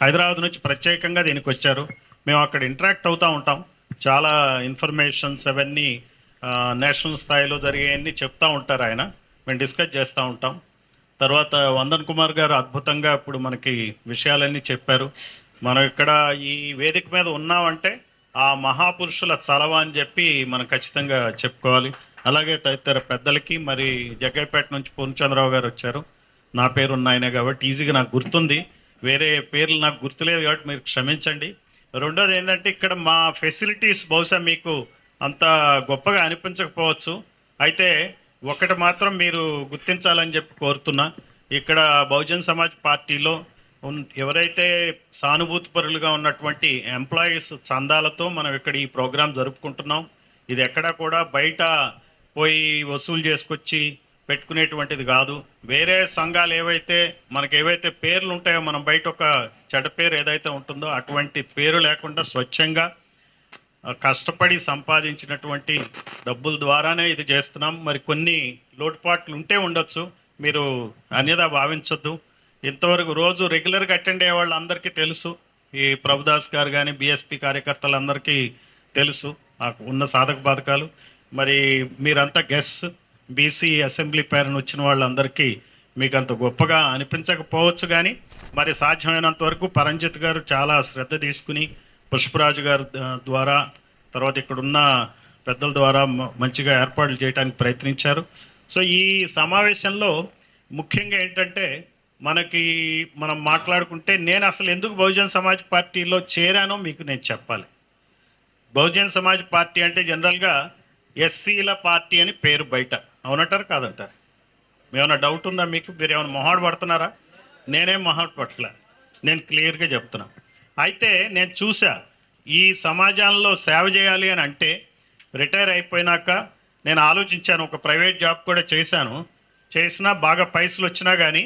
హైదరాబాద్ నుంచి ప్రత్యేకంగా దీనికి వచ్చారు. మేము అక్కడ ఇంటరాక్ట్ అవుతూ ఉంటాం. చాలా ఇన్ఫర్మేషన్స్ అవన్నీ నేషనల్ స్థాయిలో జరిగేవన్నీ చెప్తూ ఉంటారు ఆయన. మేము డిస్కస్ చేస్తూ ఉంటాం. తర్వాత వందన్ కుమార్ గారు అద్భుతంగా ఇప్పుడు మనకి విషయాలన్నీ చెప్పారు. మనం ఇక్కడ ఈ వేదిక మీద ఉన్నామంటే ఆ మహాపురుషుల చలవ అని చెప్పి మనం ఖచ్చితంగా చెప్పుకోవాలి. అలాగే తదితర పెద్దలకి, మరి జగ్గైపేట నుంచి పూర్ణచంద్రరావు గారు వచ్చారు. నా పేరు ఉన్న ఆయన కాబట్టి ఈజీగా నాకు గుర్తుంది, వేరే పేర్లు నాకు గుర్తులేదు కాబట్టి మీరు క్షమించండి. రెండోది ఏంటంటే ఇక్కడ మా ఫెసిలిటీస్ బహుశా మీకు అంత గొప్పగా అనిపించకపోవచ్చు. అయితే ఒకటి మాత్రం మీరు గుర్తించాలని చెప్పి కోరుతున్నా. ఇక్కడ బహుజన్ సమాజ్ పార్టీలో ఎవరైతే సానుభూతి పరులుగా ఉన్నటువంటి ఎంప్లాయీస్ చందాలతో మనం ఇక్కడ ఈ ప్రోగ్రాం జరుపుకుంటున్నాం. ఇది ఎక్కడా కూడా బయట పోయి వసూలు చేసుకొచ్చి పెట్టుకునేటువంటిది కాదు. వేరే సంఘాలు ఏవైతే మనకు ఏవైతే పేర్లు ఉంటాయో, మనం బయట ఒక చెడ్డ పేరు ఏదైతే ఉంటుందో అటువంటి పేరు లేకుండా స్వచ్ఛంగా కష్టపడి సంపాదించినటువంటి డబ్బుల ద్వారానే ఇది చేస్తున్నాం. మరి కొన్ని లోటుపాట్లు ఉంటే ఉండొచ్చు, మీరు అన్యదా భావించొద్దు. ఇంతవరకు రోజు రెగ్యులర్గా అటెండ్ అయ్యే వాళ్ళందరికీ తెలుసు, ఈ ప్రభుదాస్ గారు కానీ బిఎస్పి కార్యకర్తలందరికీ తెలుసు ఉన్న సాధక బాధకాలు. మరి మీరంతా గెస్ బీసీ అసెంబ్లీ పేరును వచ్చిన వాళ్ళందరికీ మీకు అంత గొప్పగా అనిపించకపోవచ్చు, కానీ మరి సాధ్యమైనంత వరకు పరంజిత్ గారు చాలా శ్రద్ధ తీసుకుని పుష్పరాజు గారు ద్వారా, తర్వాత ఇక్కడున్న పెద్దల ద్వారా మంచిగా ఏర్పాట్లు చేయడానికి ప్రయత్నించారు. సో ఈ సమావేశంలో ముఖ్యంగా ఏంటంటే మనం మాట్లాడుకుంటే నేను అసలు ఎందుకు బహుజన్ సమాజ్ పార్టీలో చేరానో మీకు నేను చెప్పాలి. బహుజన్ సమాజ్ పార్టీ అంటే జనరల్గా ఎస్సీల పార్టీ అని పేరు బయట, అవునంటారు కాదంటారు? ఏమైనా డౌట్ ఉందా మీకు? మీరు ఏమైనా మొహాడు పడుతున్నారా? నేనేం మొహాడు పట్టలే, నేను క్లియర్గా చెప్తున్నా. అయితే నేను చూసా ఈ సమాజంలో సేవ చేయాలి అని అంటే రిటైర్ అయిపోయినాక నేను ఆలోచించాను. ఒక ప్రైవేట్ జాబ్ కూడా చేసినా బాగా పైసలు వచ్చినా కానీ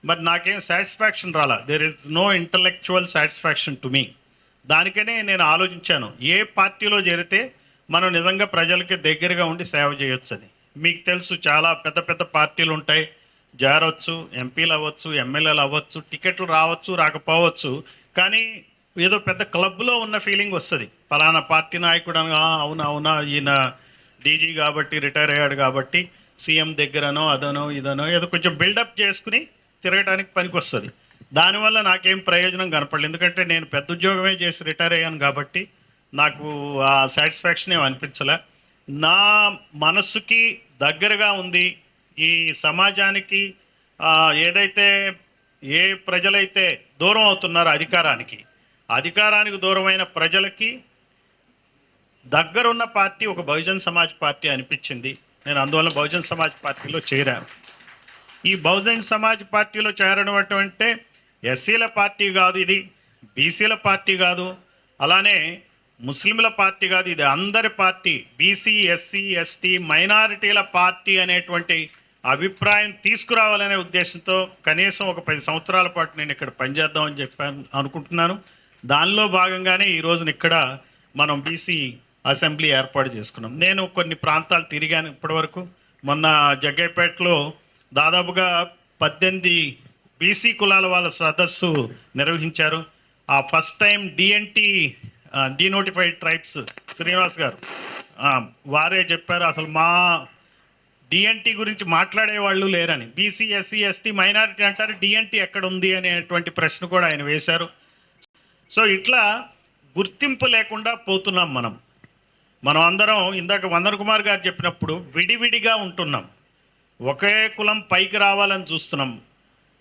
మరి నాకేం సాటిస్ఫాక్షన్ రాలా. There is no intellectual satisfaction to me. దానికనే నేను ఆలోచించాను ఏ పార్టీలో చేరితే మనం నిజంగా ప్రజలకి దగ్గరగా ఉండి సేవ చేయొచ్చని. మీకు తెలుసు చాలా పెద్ద పెద్ద పార్టీలు ఉంటాయి, చేరవచ్చు, ఎంపీలు అవ్వచ్చు, ఎమ్మెల్యేలు అవ్వచ్చు, టికెట్లు రావచ్చు రాకపోవచ్చు, కానీ ఏదో పెద్ద క్లబ్లో ఉన్న ఫీలింగ్ వస్తుంది. ఫలానా పార్టీ నాయకుడు అవునా ఈయన డీజీ కాబట్టి రిటైర్ అయ్యాడు కాబట్టి సీఎం దగ్గరనో అదనో ఇదనో ఏదో కొంచెం బిల్డప్ చేసుకుని తిరగడానికి పనికి వస్తుంది. దానివల్ల నాకేం ప్రయోజనం కనపడలేదు, ఎందుకంటే నేను పెద్ద ఉద్యోగమే చేసి రిటైర్ అయ్యాను కాబట్టి నాకు ఆ సాటిస్ఫాక్షన్ ఏమి అనిపించలే. నా మనస్సుకి దగ్గరగా ఉంది ఈ సమాజానికి. ఏదైతే ఏ ప్రజలైతే దూరం అవుతున్నారో అధికారానికి దూరమైన ప్రజలకి దగ్గరున్న పార్టీ ఒక బహుజన్ సమాజ్ పార్టీ అనిపించింది. నేను అందువల్ల బహుజన్ సమాజ్ పార్టీలో చేరాను. ఈ బహుజన్ సమాజ్ పార్టీలో చేరడం అంటే ఎస్సీల పార్టీ కాదు, ఇది బీసీల పార్టీ కాదు, అలానే ముస్లింల పార్టీ కాదు, ఇది అందరి పార్టీ. బీసీ, ఎస్సీ, ఎస్టీ, మైనారిటీల పార్టీ అనేటువంటి అభిప్రాయం తీసుకురావాలనే ఉద్దేశంతో కనీసం ఒక 10 సంవత్సరాల పాటు నేను ఇక్కడ పనిచేద్దామని అనుకుంటున్నాను. దానిలో భాగంగానే ఈ రోజున ఇక్కడ మనం బీసీ అసెంబ్లీ ఏర్పాటు చేసుకున్నాం. నేను కొన్ని ప్రాంతాలు తిరిగాను ఇప్పటివరకు. మొన్న జగ్గైపేటలో దాదాపుగా 18 బీసీ కులాల వాళ్ళ సదస్సు నిర్వహించారు. ఆ first time denotified tribes Srinivas గారు వారే చెప్పారు అసలు మా డిఎన్టీ గురించి మాట్లాడే వాళ్ళు లేరని. బీసీ, ఎస్సీ, ఎస్టీ, మైనారిటీ అంటారు, డిఎన్టీ ఎక్కడ ఉంది అనేటువంటి ప్రశ్న కూడా ఆయన వేశారు. సో ఇట్లా గుర్తింపు లేకుండా పోతున్నాం మనం అందరం. ఇందాక వందన్ కుమార్ గారు చెప్పినప్పుడు విడివిడిగా ఉంటున్నాం, ఒకే కులం పైకి రావాలని చూస్తున్నాం.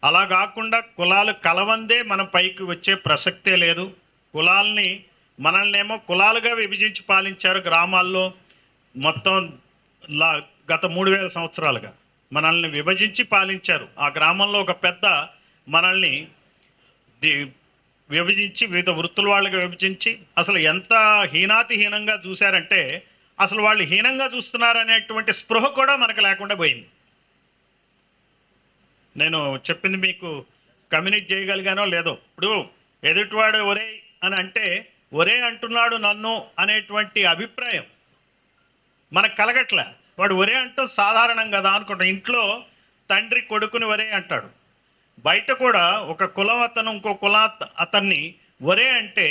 అలా కాకుండా కులాలు కలవందే మనం పైకి వచ్చే ప్రసక్తే లేదు. మనల్నేమో కులాలుగా విభజించి పాలించారు గ్రామాల్లో. మొత్తం గత 3000 సంవత్సరాలుగా మనల్ని విభజించి పాలించారు. ఆ గ్రామంలో ఒక పెద్ద మనల్ని విభజించి వివిధ వృత్తుల వాళ్ళగా విభజించి అసలు ఎంత హీనాతిహీనంగా చూశారంటే అసలు వాళ్ళు హీనంగా చూస్తున్నారు అనేటువంటి స్పృహ కూడా మనకు లేకుండా పోయింది. నేను చెప్పింది మీకు కమ్యూనికేట్ చేయగలిగానో లేదో. ఇప్పుడు ఎదుటివాడు ఒరే అని అంటే ఒరే అంటున్నాడు నన్ను అనేటువంటి అభిప్రాయం మనకు కలగట్లే. వాడు ఒరే అంటూ సాధారణం కదా అనుకుంటాం. ఇంట్లో తండ్రి కొడుకుని ఒరే అంటాడు, బయట కూడా ఒక కులం అతను ఇంకో కులం అతన్ని ఒరే అంటే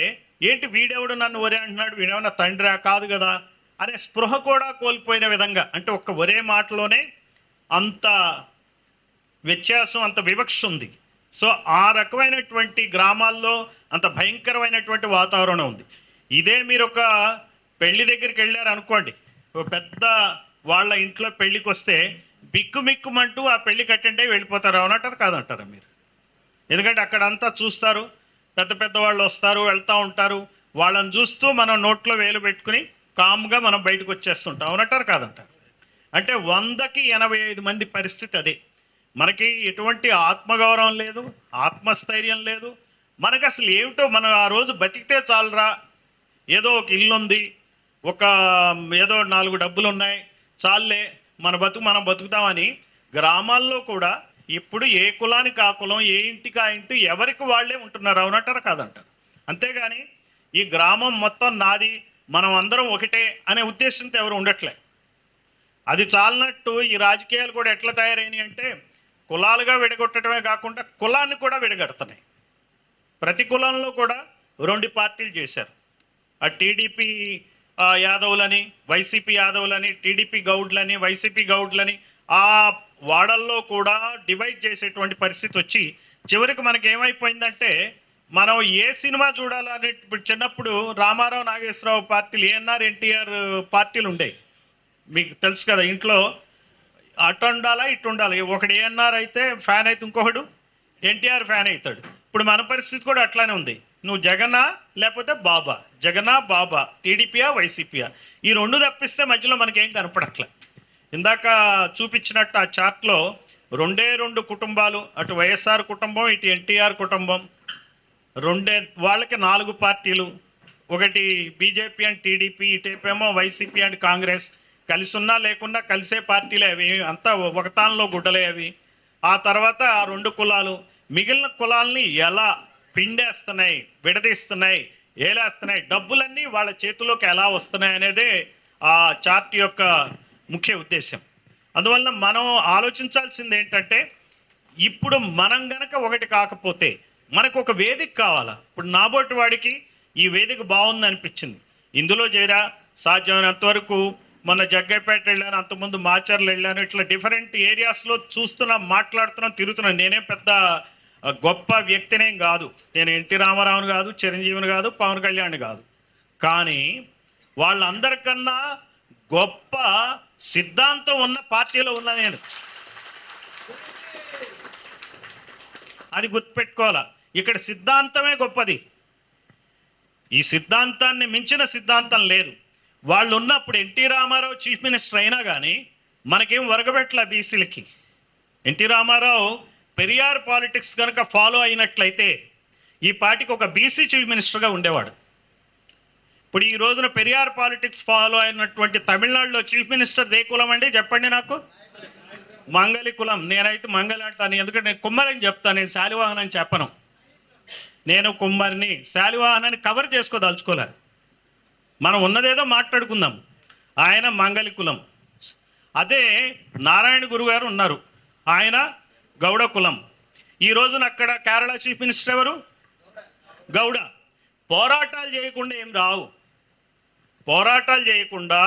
ఏంటి వీడెవడు నన్ను ఒరే అంటున్నాడు, వీడేమన్నా తండ్రి కాదు కదా అనే స్పృహ కూడా కోల్పోయిన విధంగా, అంటే ఒక్క ఒరే మాటలోనే అంత వ్యత్యాసం, అంత వివక్ష ఉంది. సో ఆ రకమైనటువంటి గ్రామాల్లో అంత భయంకరమైనటువంటి వాతావరణం ఉంది. ఇదే మీరు ఒక పెళ్లి దగ్గరికి వెళ్ళారు అనుకోండి, ఒక పెద్ద వాళ్ళ ఇంట్లో పెళ్లికి వస్తే బిక్కుమిక్కుమంటూ ఆ పెళ్లి కట్టంటే వెళ్ళిపోతారు. అవునంటారు కాదంటారా మీరు? ఎందుకంటే అక్కడంతా చూస్తారు, పెద్ద పెద్ద వాళ్ళు వస్తారు వెళ్తూ ఉంటారు, వాళ్ళని చూస్తూ మనం నోట్లో వేలు పెట్టుకుని కామ్గా మనం బయటకు వచ్చేస్తుంటాం. అవునంటారు కాదంటారు? అంటే 100కి 85 మంది పరిస్థితి అదే. మనకి ఎటువంటి ఆత్మగౌరవం లేదు, ఆత్మస్థైర్యం లేదు. మనకు అసలు ఏమిటో, మనం ఆ రోజు బతికితే చాలరా, ఏదో ఒక ఇల్లు ఉంది, ఒక ఏదో 4 డబ్బులు ఉన్నాయి, చాలే మన బతుకు మనం బతుకుతామని గ్రామాల్లో కూడా ఇప్పుడు ఏ కులానికి ఆ కులం, ఏ ఇంటికి ఆ ఇంటి, ఎవరికి వాళ్ళే ఉంటున్నారు. అవునంటారా కాదంటారు? అంతేగాని ఈ గ్రామం మొత్తం నాది, మనం అందరం ఒకటే అనే ఉద్దేశంతో ఎవరు ఉండట్లే. అది చాలినట్టు ఈ రాజకీయాలు కూడా ఎట్లా తయారైనాయి అంటే కులాలుగా విడగొట్టడమే కాకుండా కులాన్ని కూడా విడగడుతున్నాయి. ప్రతి కులంలో కూడా 2 పార్టీలు చేశారు. ఆ టీడీపీ యాదవులని, వైసీపీ యాదవులని, టీడీపీ గౌడ్లని, వైసీపీ గౌడ్లని ఆ వాడల్లో కూడా డివైడ్ చేసేటువంటి పరిస్థితి వచ్చి చివరికి మనకి ఏమైపోయిందంటే మనం ఏ సినిమా చూడాలనే, చిన్నప్పుడు రామారావు నాగేశ్వరరావు పార్టీలు, ఏఎన్ఆర్ ఎన్టీఆర్ పార్టీలు ఉండేవి. మీకు తెలుసు కదా, ఇంట్లో అటు ఉండాలా ఇటు ఉండాలి. ఒకడు ఏఎన్ఆర్ అయితే ఫ్యాన్ అయితే ఇంకొకడు ఎన్టీఆర్ ఫ్యాన్ అవుతాడు. ఇప్పుడు మన పరిస్థితి కూడా అట్లానే ఉంది. నువ్వు జగనా లేకపోతే బాబా, జగనా బాబా, టీడీపీయా వైసీపీయా, ఈ 2 తప్పిస్తే మధ్యలో మనకేం కనపడట్లే. ఇందాక చూపించినట్టు ఆ చార్ట్లో 2 కుటుంబాలు, అటు వైఎస్ఆర్ కుటుంబం, ఇటు ఎన్టీఆర్ కుటుంబం, వాళ్ళకి 4 పార్టీలు, ఒకటి బీజేపీ అండ్ టీడీపీ, ఇటేపేమో వైసీపీ అండ్ కాంగ్రెస్. కలిసి ఉన్నా లేకున్నా కలిసే పార్టీలే అవి, అంతా ఒకతాన్లో గుడ్డలే అవి. ఆ తర్వాత ఆ 2 కులాలు మిగిలిన కులాలని ఎలా పిండేస్తున్నాయి, విడదీస్తున్నాయి, ఏలేస్తున్నాయి, డబ్బులన్నీ వాళ్ళ చేతిలోకి ఎలా వస్తున్నాయి అనేదే ఆ చార్ట్ యొక్క ముఖ్య ఉద్దేశం. అందువల్ల మనం ఆలోచించాల్సింది ఏంటంటే ఇప్పుడు మనం గనక ఒకటి కాకపోతే మనకు ఒక వేదిక కావాలా. ఇప్పుడు నాబోటి వాడికి ఈ వేదిక బాగుంది అనిపించింది, ఇందులో చేరా, సాధ్యమైనంత వరకు మొన్న జగ్గైపేట వెళ్ళాను, అంతకుముందు మాచర్లు వెళ్ళాను, ఇట్లా డిఫరెంట్ ఏరియాస్లో చూస్తున్నాం, మాట్లాడుతున్నాం, తిరుగుతున్నాం. నేనేం పెద్ద గొప్ప వ్యక్తినేం కాదు, నేను ఎన్టీ రామారావుని కాదు, చిరంజీవిని కాదు, పవన్ కళ్యాణ్ కాదు. కానీ వాళ్ళందరికన్నా గొప్ప సిద్ధాంతం ఉన్న పార్టీలో ఉన్నా నేను. అది గుర్తుపెట్టుకోవాలా. ఇక్కడ సిద్ధాంతమే గొప్పది, ఈ సిద్ధాంతాన్ని మించిన సిద్ధాంతం లేదు. వాళ్ళు ఉన్నప్పుడు ఎన్టీ రామారావు చీఫ్ మినిస్టర్ అయినా కానీ మనకేం వరగబెట్టలే బీసీలకి. ఎన్టీ రామారావు పెరియార్ పాలిటిక్స్ కనుక ఫాలో అయినట్లయితే ఈ పార్టీకి ఒక బీసీ చీఫ్ మినిస్టర్గా ఉండేవాడు. ఇప్పుడు ఈ రోజున పెరియార్ పాలిటిక్స్ ఫాలో అయినటువంటి తమిళనాడులో చీఫ్ మినిస్టర్ ఏ కులం అండి చెప్పండి నాకు? మంగళి కులం. నేనైతే మంగళి అంటాను, ఎందుకంటే నేను కుమ్మరిని చెప్తాను, నేను శాలివాహన్ అని చెప్పను. నేను కుమ్మరిని, శాలివాహనాన్ని కవర్ చేసుకోదలుచుకోలేదు. మనం ఉన్నదేదో మాట్లాడుకుందాం. ఆయన మంగళి కులం. అదే నారాయణ గురు గారు ఉన్నారు, ఆయన గౌడ కులం. ఈ రోజున అక్కడ కేరళ చీఫ్ మినిస్టర్ ఎవరు? గౌడ. పోరాటాలు చేయకుండా ఏం రావు. పోరాటాలు చేయకుండా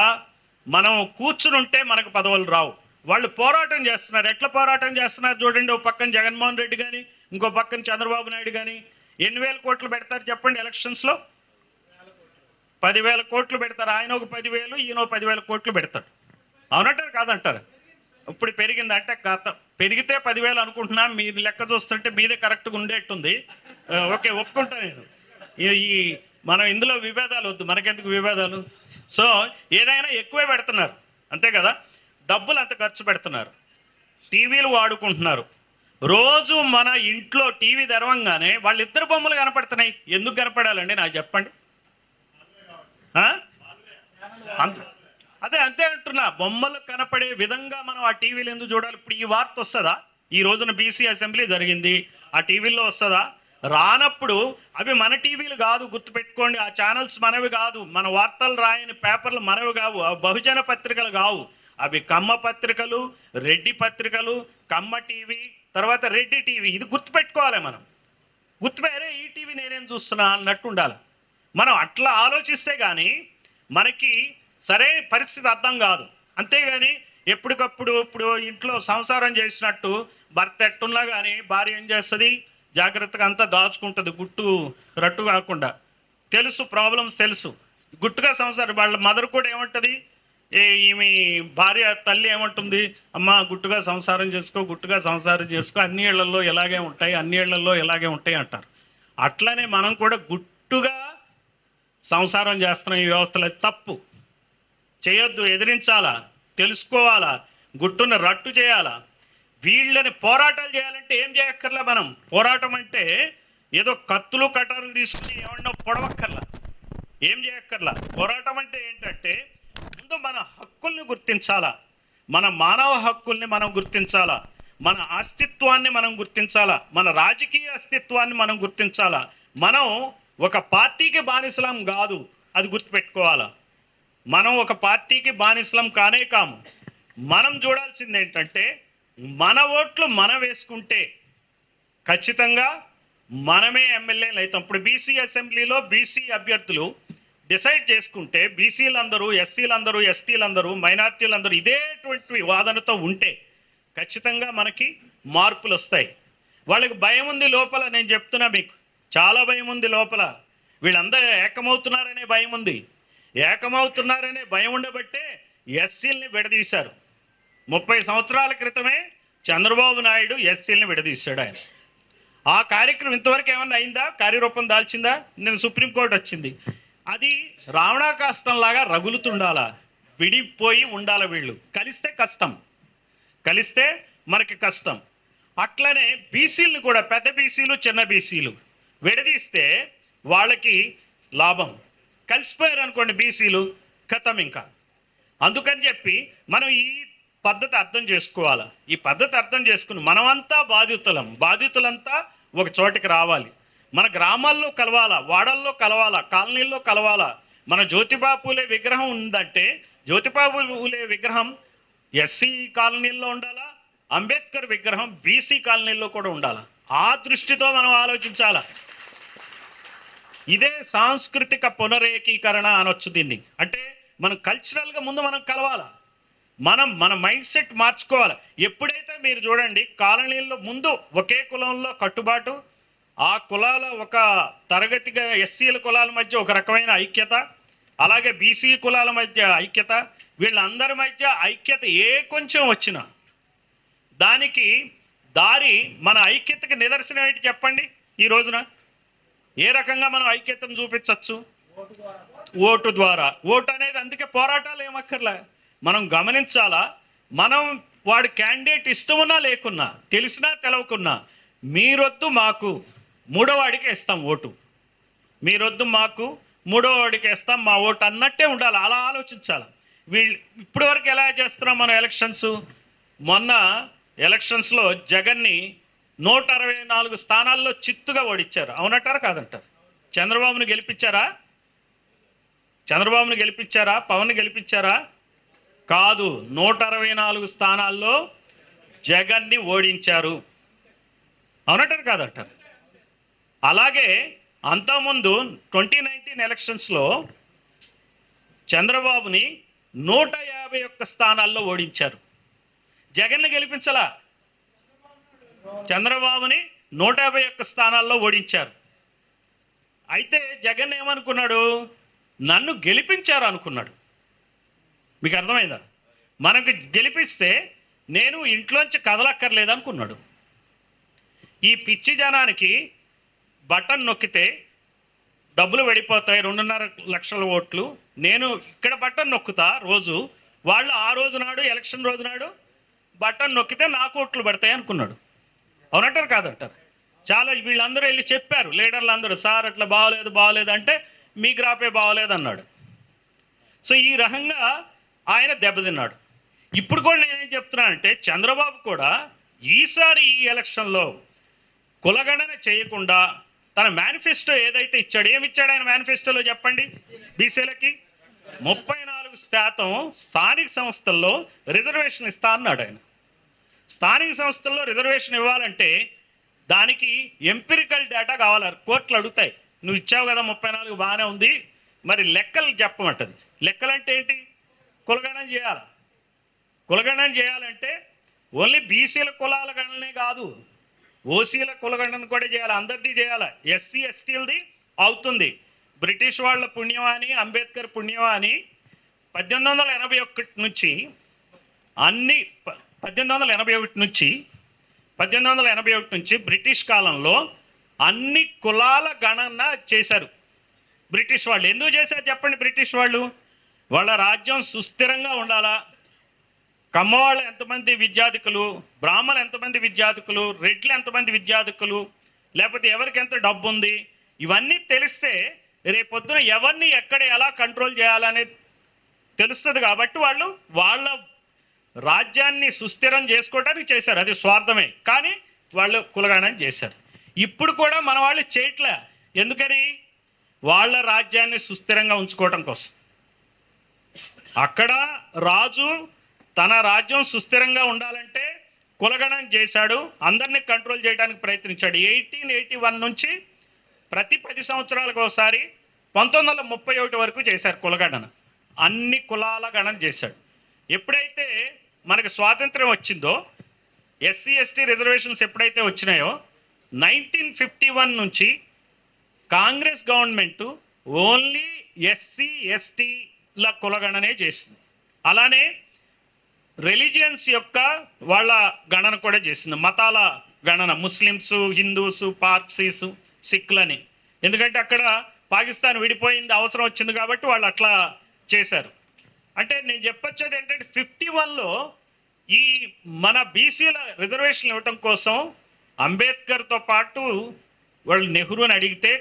మనం కూర్చుని ఉంటే మనకు పదవులు రావు. వాళ్ళు పోరాటం చేస్తున్నారు. ఎట్లా పోరాటం చేస్తున్నారు చూడండి. ఒక పక్కన జగన్మోహన్ రెడ్డి కానీ, ఇంకో పక్కన చంద్రబాబు నాయుడు కానీ ఎన్ని వేల కోట్లు పెడతారు చెప్పండి ఎలక్షన్స్లో? 10,000 కోట్లు పెడతారు. ఆయన ఒక 10,000, ఈయన 10,000 కోట్లు పెడతాడు. అవునంటారు కాదంటారు? ఇప్పుడు పెరిగిందంటే పెరిగితే 10,000 అనుకుంటున్నా, మీరు లెక్క చూస్తుంటే మీదే కరెక్ట్గా ఉండేట్టుంది. ఓకే, ఒప్పుకుంటా నేను. ఈ మనం ఇందులో విభేదాలు వద్దు, మనకెందుకు విభేదాలు. సో ఏదైనా ఎక్కువే పెడుతున్నారు అంతే కదా. డబ్బులు అంత ఖర్చు పెడుతున్నారు, టీవీలు వాడుకుంటున్నారు. రోజు మన ఇంట్లో టీవీ తెరవంగానే వాళ్ళిద్దరు బొమ్మలు కనపడుతున్నాయి. ఎందుకు కనపడాలండి నాకు చెప్పండి. అదే అంతే అంటున్నా, బొమ్మలు కనపడే విధంగా మనం ఆ టీవీలు ఎందుకు చూడాలి? ఇప్పుడు ఈ వార్త వస్తుందా? ఈ రోజున బీసీ అసెంబ్లీ జరిగింది, ఆ టీవీల్లో వస్తుందా? రానప్పుడు అవి మన టీవీలు కాదు, గుర్తుపెట్టుకోండి. ఆ ఛానల్స్ మనవి కాదు, మన వార్తలు రాయని పేపర్లు మనవి కావు, అవి బహుజన పత్రికలు కావు. అవి కమ్మ పత్రికలు, రెడ్డి పత్రికలు, కమ్మ టీవీ, తర్వాత రెడ్డి టీవీ. ఇది గుర్తుపెట్టుకోవాలి మనం. గుర్తుపోయారే, ఈ టీవీ నేనేం చూస్తున్నా అన్నట్టు ఉండాలి. మనం అట్లా ఆలోచిస్తే కానీ మనకి సరే పరిస్థితి అర్థం కాదు. అంతేగాని ఎప్పటికప్పుడు ఇప్పుడు ఇంట్లో సంసారం చేసినట్టు భర్త ఎట్టున్నా కానీ భార్య ఏం చేస్తుంది? జాగ్రత్తగా అంతా దాచుకుంటుంది, గుట్టు రట్టు కాకుండా. తెలుసు ప్రాబ్లమ్స్ తెలుసు, గుట్టుగా సంసారం. వాళ్ళ మదర్ కూడా ఏమంటుంది, ఈమె భార్య తల్లి ఏమంటుంది, అమ్మ గుట్టుగా సంసారం చేసుకో, గుట్టుగా సంసారం చేసుకో, అన్ని ఏళ్లలో ఇలాగే ఉంటాయి, అన్ని ఏళ్లలో ఇలాగే ఉంటాయి అంటారు. అట్లనే మనం కూడా గుట్టుగా సంసారం చేస్తున్నాం. ఈ వ్యవస్థలో తప్పు చేయొద్దు, ఎదిరించాలా, తెలుసుకోవాలా, గుట్టున రట్టు చేయాలా. వీళ్ళని పోరాటాలు చేయాలంటే ఏం చేయక్కర్లా. మనం పోరాటం అంటే ఏదో కత్తులు కటారులు తీసుకుని ఏమన్నా పొడవక్కర్లా, ఏం చేయక్కర్లా. పోరాటం అంటే ఏంటంటే ముందు మన హక్కుల్ని గుర్తించాలా, మన మానవ హక్కుల్ని మనం గుర్తించాలా, మన అస్తిత్వాన్ని మనం గుర్తించాలా, మన రాజకీయ అస్తిత్వాన్ని మనం గుర్తించాలా. మనం ఒక పార్టీకి బానిసలం కాదు, అది గుర్తుపెట్టుకోవాలా. మనం ఒక పార్టీకి బానిసలం కానే కాము. మనం చూడాల్సింది ఏంటంటే మన ఓట్లు మనం వేసుకుంటే ఖచ్చితంగా మనమే ఎమ్మెల్యేలు అవుతాం. ఇప్పుడు బీసీ అసెంబ్లీలో బీసీ అభ్యర్థులు డిసైడ్ చేసుకుంటే బీసీలందరూ, ఎస్సీలందరూ, ఎస్టీలందరూ, మైనార్టీలందరూ ఇదేటువంటి వాదనతో ఉంటే ఖచ్చితంగా మనకి మార్పులు వస్తాయి. వాళ్ళకి భయం ఉంది లోపల, నేను చెప్తున్నా మీకు, చాలా భయం ఉంది లోపల. వీళ్ళందరూ ఏకమవుతున్నారనే భయం ఉంది. ఏకమవుతున్నారనే భయం ఉండబట్టే ఎస్సీల్ని విడదీశారు. 30 సంవత్సరాల క్రితమే చంద్రబాబు నాయుడు ఎస్సీల్ని విడదీశాడు. ఆయన ఆ కార్యక్రమం ఇంతవరకు ఏమన్నా అయిందా? కార్యరూపం దాల్చిందా? నేను సుప్రీంకోర్టు వచ్చింది. అది రావణాకాష్టంలాగా రగులుతుండాలా, విడిపోయి ఉండాల. వీళ్ళు కలిస్తే కష్టం, కలిస్తే మనకి కష్టం. అట్లనే బీసీలను కూడా, పెద్ద బీసీలు చిన్న బీసీలు విడదీస్తే వాళ్ళకి లాభం. కలిసిపోయారు అనుకోండి బీసీలు, కథం ఇంకా. అందుకని చెప్పి మనం ఈ పద్ధతి అర్థం చేసుకోవాలి. ఈ పద్ధతి అర్థం చేసుకుని మనమంతా బాధితులంతా ఒక చోటికి రావాలి. మన గ్రామాల్లో కలవాలా, వాడల్లో కలవాలా, కాలనీల్లో కలవాలా. మన జ్యోతిబా పూలే విగ్రహం ఉందంటే జ్యోతిబా పూలే విగ్రహం ఎస్సీ కాలనీల్లో ఉండాలా, అంబేద్కర్ విగ్రహం బీసీ కాలనీల్లో కూడా ఉండాలా. ఆ దృష్టితో మనం ఆలోచించాలా. ఇదే సాంస్కృతిక పునరేకీకరణ అనొచ్చు దీన్ని. అంటే మనం కల్చరల్గా ముందు మనం కలవాలా, మన మైండ్ సెట్ మార్చుకోవాలి. ఎప్పుడైతే మీరు చూడండి కాలనీల్లో ముందు ఒకే కులంలో కట్టుబాటు, ఆ కులాల ఒక తరగతిగా ఎస్సీల కులాల మధ్య ఒక రకమైన ఐక్యత, అలాగే బీసీ కులాల మధ్య ఐక్యత, వీళ్ళందరి మధ్య ఐక్యత ఏ కొంచెం వచ్చినా దానికి దారి మన ఐక్యతకి నిదర్శనం ఏంటి చెప్పండి? ఈ రోజున ఏ రకంగా మనం ఐక్యతను చూపించవచ్చు? ఓటు ద్వారా. ఓటు అనేది అందుకే పోరాటాలు ఏమక్కర్లే, మనం గమనించాలా. మనం వాడి క్యాండిడేట్ ఇష్టమున్నా లేకున్నా, తెలిసినా తెలవకున్నా, మీరొద్దు మాకు మూడోవాడికి ఇస్తాం ఓటు, మీరొద్దు మాకు మూడోవాడికి ఇస్తాం మా ఓటు అన్నట్టే ఉండాలి. అలా ఆలోచించాలి. వీళ్ళు ఇప్పటి వరకు ఎలా చేస్తున్నాం మనం ఎలక్షన్స్? మొన్న ఎలక్షన్స్లో జగన్ని 164 స్థానాల్లో చిత్తుగా ఓడించారు. అవునంటారా కాదంటారు? చంద్రబాబును గెలిపించారా? చంద్రబాబును గెలిపించారా? పవన్ గెలిపించారా? కాదు, 164 స్థానాల్లో జగన్ని ఓడించారు. అవునంటారు కాదంటారు? అలాగే అంతకుముందు 2019 ఎలక్షన్స్లో చంద్రబాబుని 151 స్థానాల్లో ఓడించారు. జగన్ని గెలిపించలా, చంద్రబాబుని 151 స్థానాల్లో ఓడించారు. అయితే జగన్ ఏమనుకున్నాడు? నన్ను గెలిపించారు అనుకున్నాడు. మీకు అర్థమైందా? మనకు గెలిపిస్తే నేను ఇంట్లోంచి కదలక్కర్లేదు అనుకున్నాడు. ఈ పిచ్చి జనానికి బటన్ నొక్కితే డబ్బులు పడిపోతాయి, 2.5 లక్షల ఓట్లు. నేను ఇక్కడ బటన్ నొక్కుతా రోజు, వాళ్ళు ఆ రోజు నాడు ఎలక్షన్ రోజు నాడు బటన్ నొక్కితే నాకు ఓట్లు పడతాయి అనుకున్నాడు. అవునంటారు కాదంటారు? చాలా వీళ్ళందరూ వెళ్ళి చెప్పారు, లీడర్లు అందరూ, సార్ అట్లా బాగోలేదు అంటే మీ గ్రాపే బాగోలేదు అన్నాడు. సో ఈ రకంగా ఆయన దెబ్బతిన్నాడు. ఇప్పుడు కూడా నేనేం చెప్తున్నానంటే చంద్రబాబు కూడా ఈసారి ఈ ఎలక్షన్లో కులగణన చేయకుండా తన మేనిఫెస్టో ఏదైతే ఇచ్చాడు, ఏమి ఇచ్చాడు ఆయన మేనిఫెస్టోలో చెప్పండి? బీసీలకి 34% స్థానిక సంస్థల్లో రిజర్వేషన్ ఇస్తా అన్నాడు ఆయన. స్థానిక సంస్థల్లో రిజర్వేషన్ ఇవ్వాలంటే దానికి ఎంపిరికల్ డేటా కావాలి, కోర్టులు అడుగుతాయి. నువ్వు ఇచ్చావు కదా 34 బాగానే ఉంది, మరి లెక్కలు చెప్పమంటది. లెక్కలు అంటే ఏంటి? కులగణన చేయాలి. కులగణన చేయాలంటే ఓన్లీ బీసీల కులాల గణనే కాదు, ఓసీల కులగణన కూడా చేయాలి, అందరిది చేయాలి. ఎస్సీ ఎస్టీలది అవుతుంది. బ్రిటిష్ వాళ్ళ పుణ్యమా అని, అంబేద్కర్ పుణ్యమా అని 1881 నుంచి 1881 నుంచి బ్రిటిష్ కాలంలో అన్ని కులాల గణన చేశారు బ్రిటిష్ వాళ్ళు. ఎందుకు చేశారు చెప్పండి? బ్రిటిష్ వాళ్ళు వాళ్ళ రాజ్యం సుస్థిరంగా ఉండాలా, కమ్మవాళ్ళు ఎంతమంది విద్యాధికులు, బ్రాహ్మణులు ఎంతమంది విద్యాధికులు, రెడ్లు ఎంతమంది విద్యాధికులు, లేకపోతే ఎవరికి ఎంత డబ్బు ఉంది, ఇవన్నీ తెలిస్తే రేపొద్దున ఎవరిని ఎక్కడ ఎలా కంట్రోల్ చేయాలనేది తెలుస్తుంది. కాబట్టి వాళ్ళు వాళ్ళ రాజ్యాన్ని సుస్థిరం చేసుకోవడానికి చేశారు. అది స్వార్థమే, కానీ వాళ్ళు కులగణన చేశారు. ఇప్పుడు కూడా మన వాళ్ళు చేయట్లే. ఎందుకని? వాళ్ళ రాజ్యాన్ని సుస్థిరంగా ఉంచుకోవటం కోసం. అక్కడ రాజు తన రాజ్యం సుస్థిరంగా ఉండాలంటే కులగణన చేశాడు, అందరినీ కంట్రోల్ చేయడానికి ప్రయత్నించాడు. 1881 నుంచి ప్రతి 10 సంవత్సరాలకు ఒకసారి 1931 వరకు చేశారు కులగణన. అన్ని కులాల గణన చేశాడు. ఎప్పుడైతే మనకు స్వాతంత్రం వచ్చిందో, ఎస్సీ ఎస్టీ రిజర్వేషన్స్ ఎప్పుడైతే వచ్చినాయో 1951 నుంచి కాంగ్రెస్ గవర్నమెంట్ ఓన్లీ ఎస్సీ ఎస్టీల కులగణనే చేసింది. అలానే రిలీజియన్స్ యొక్క వాళ్ళ గణన కూడా చేసింది. మతాల గణన, ముస్లిమ్స్, హిందూస్, పార్సీస్, సిఖ్లని. ఎందుకంటే అక్కడ పాకిస్తాన్ విడిపోయింది, అవసరం వచ్చింది కాబట్టి వాళ్ళు అట్లా చేశారు. అంటే నేను చెప్పొచ్చేది ఏంటంటే 51లో ఈ మన బీసీల రిజర్వేషన్ ఇవ్వటం కోసం అంబేద్కర్తో పాటు వాళ్ళు నెహ్రూని అడిగితే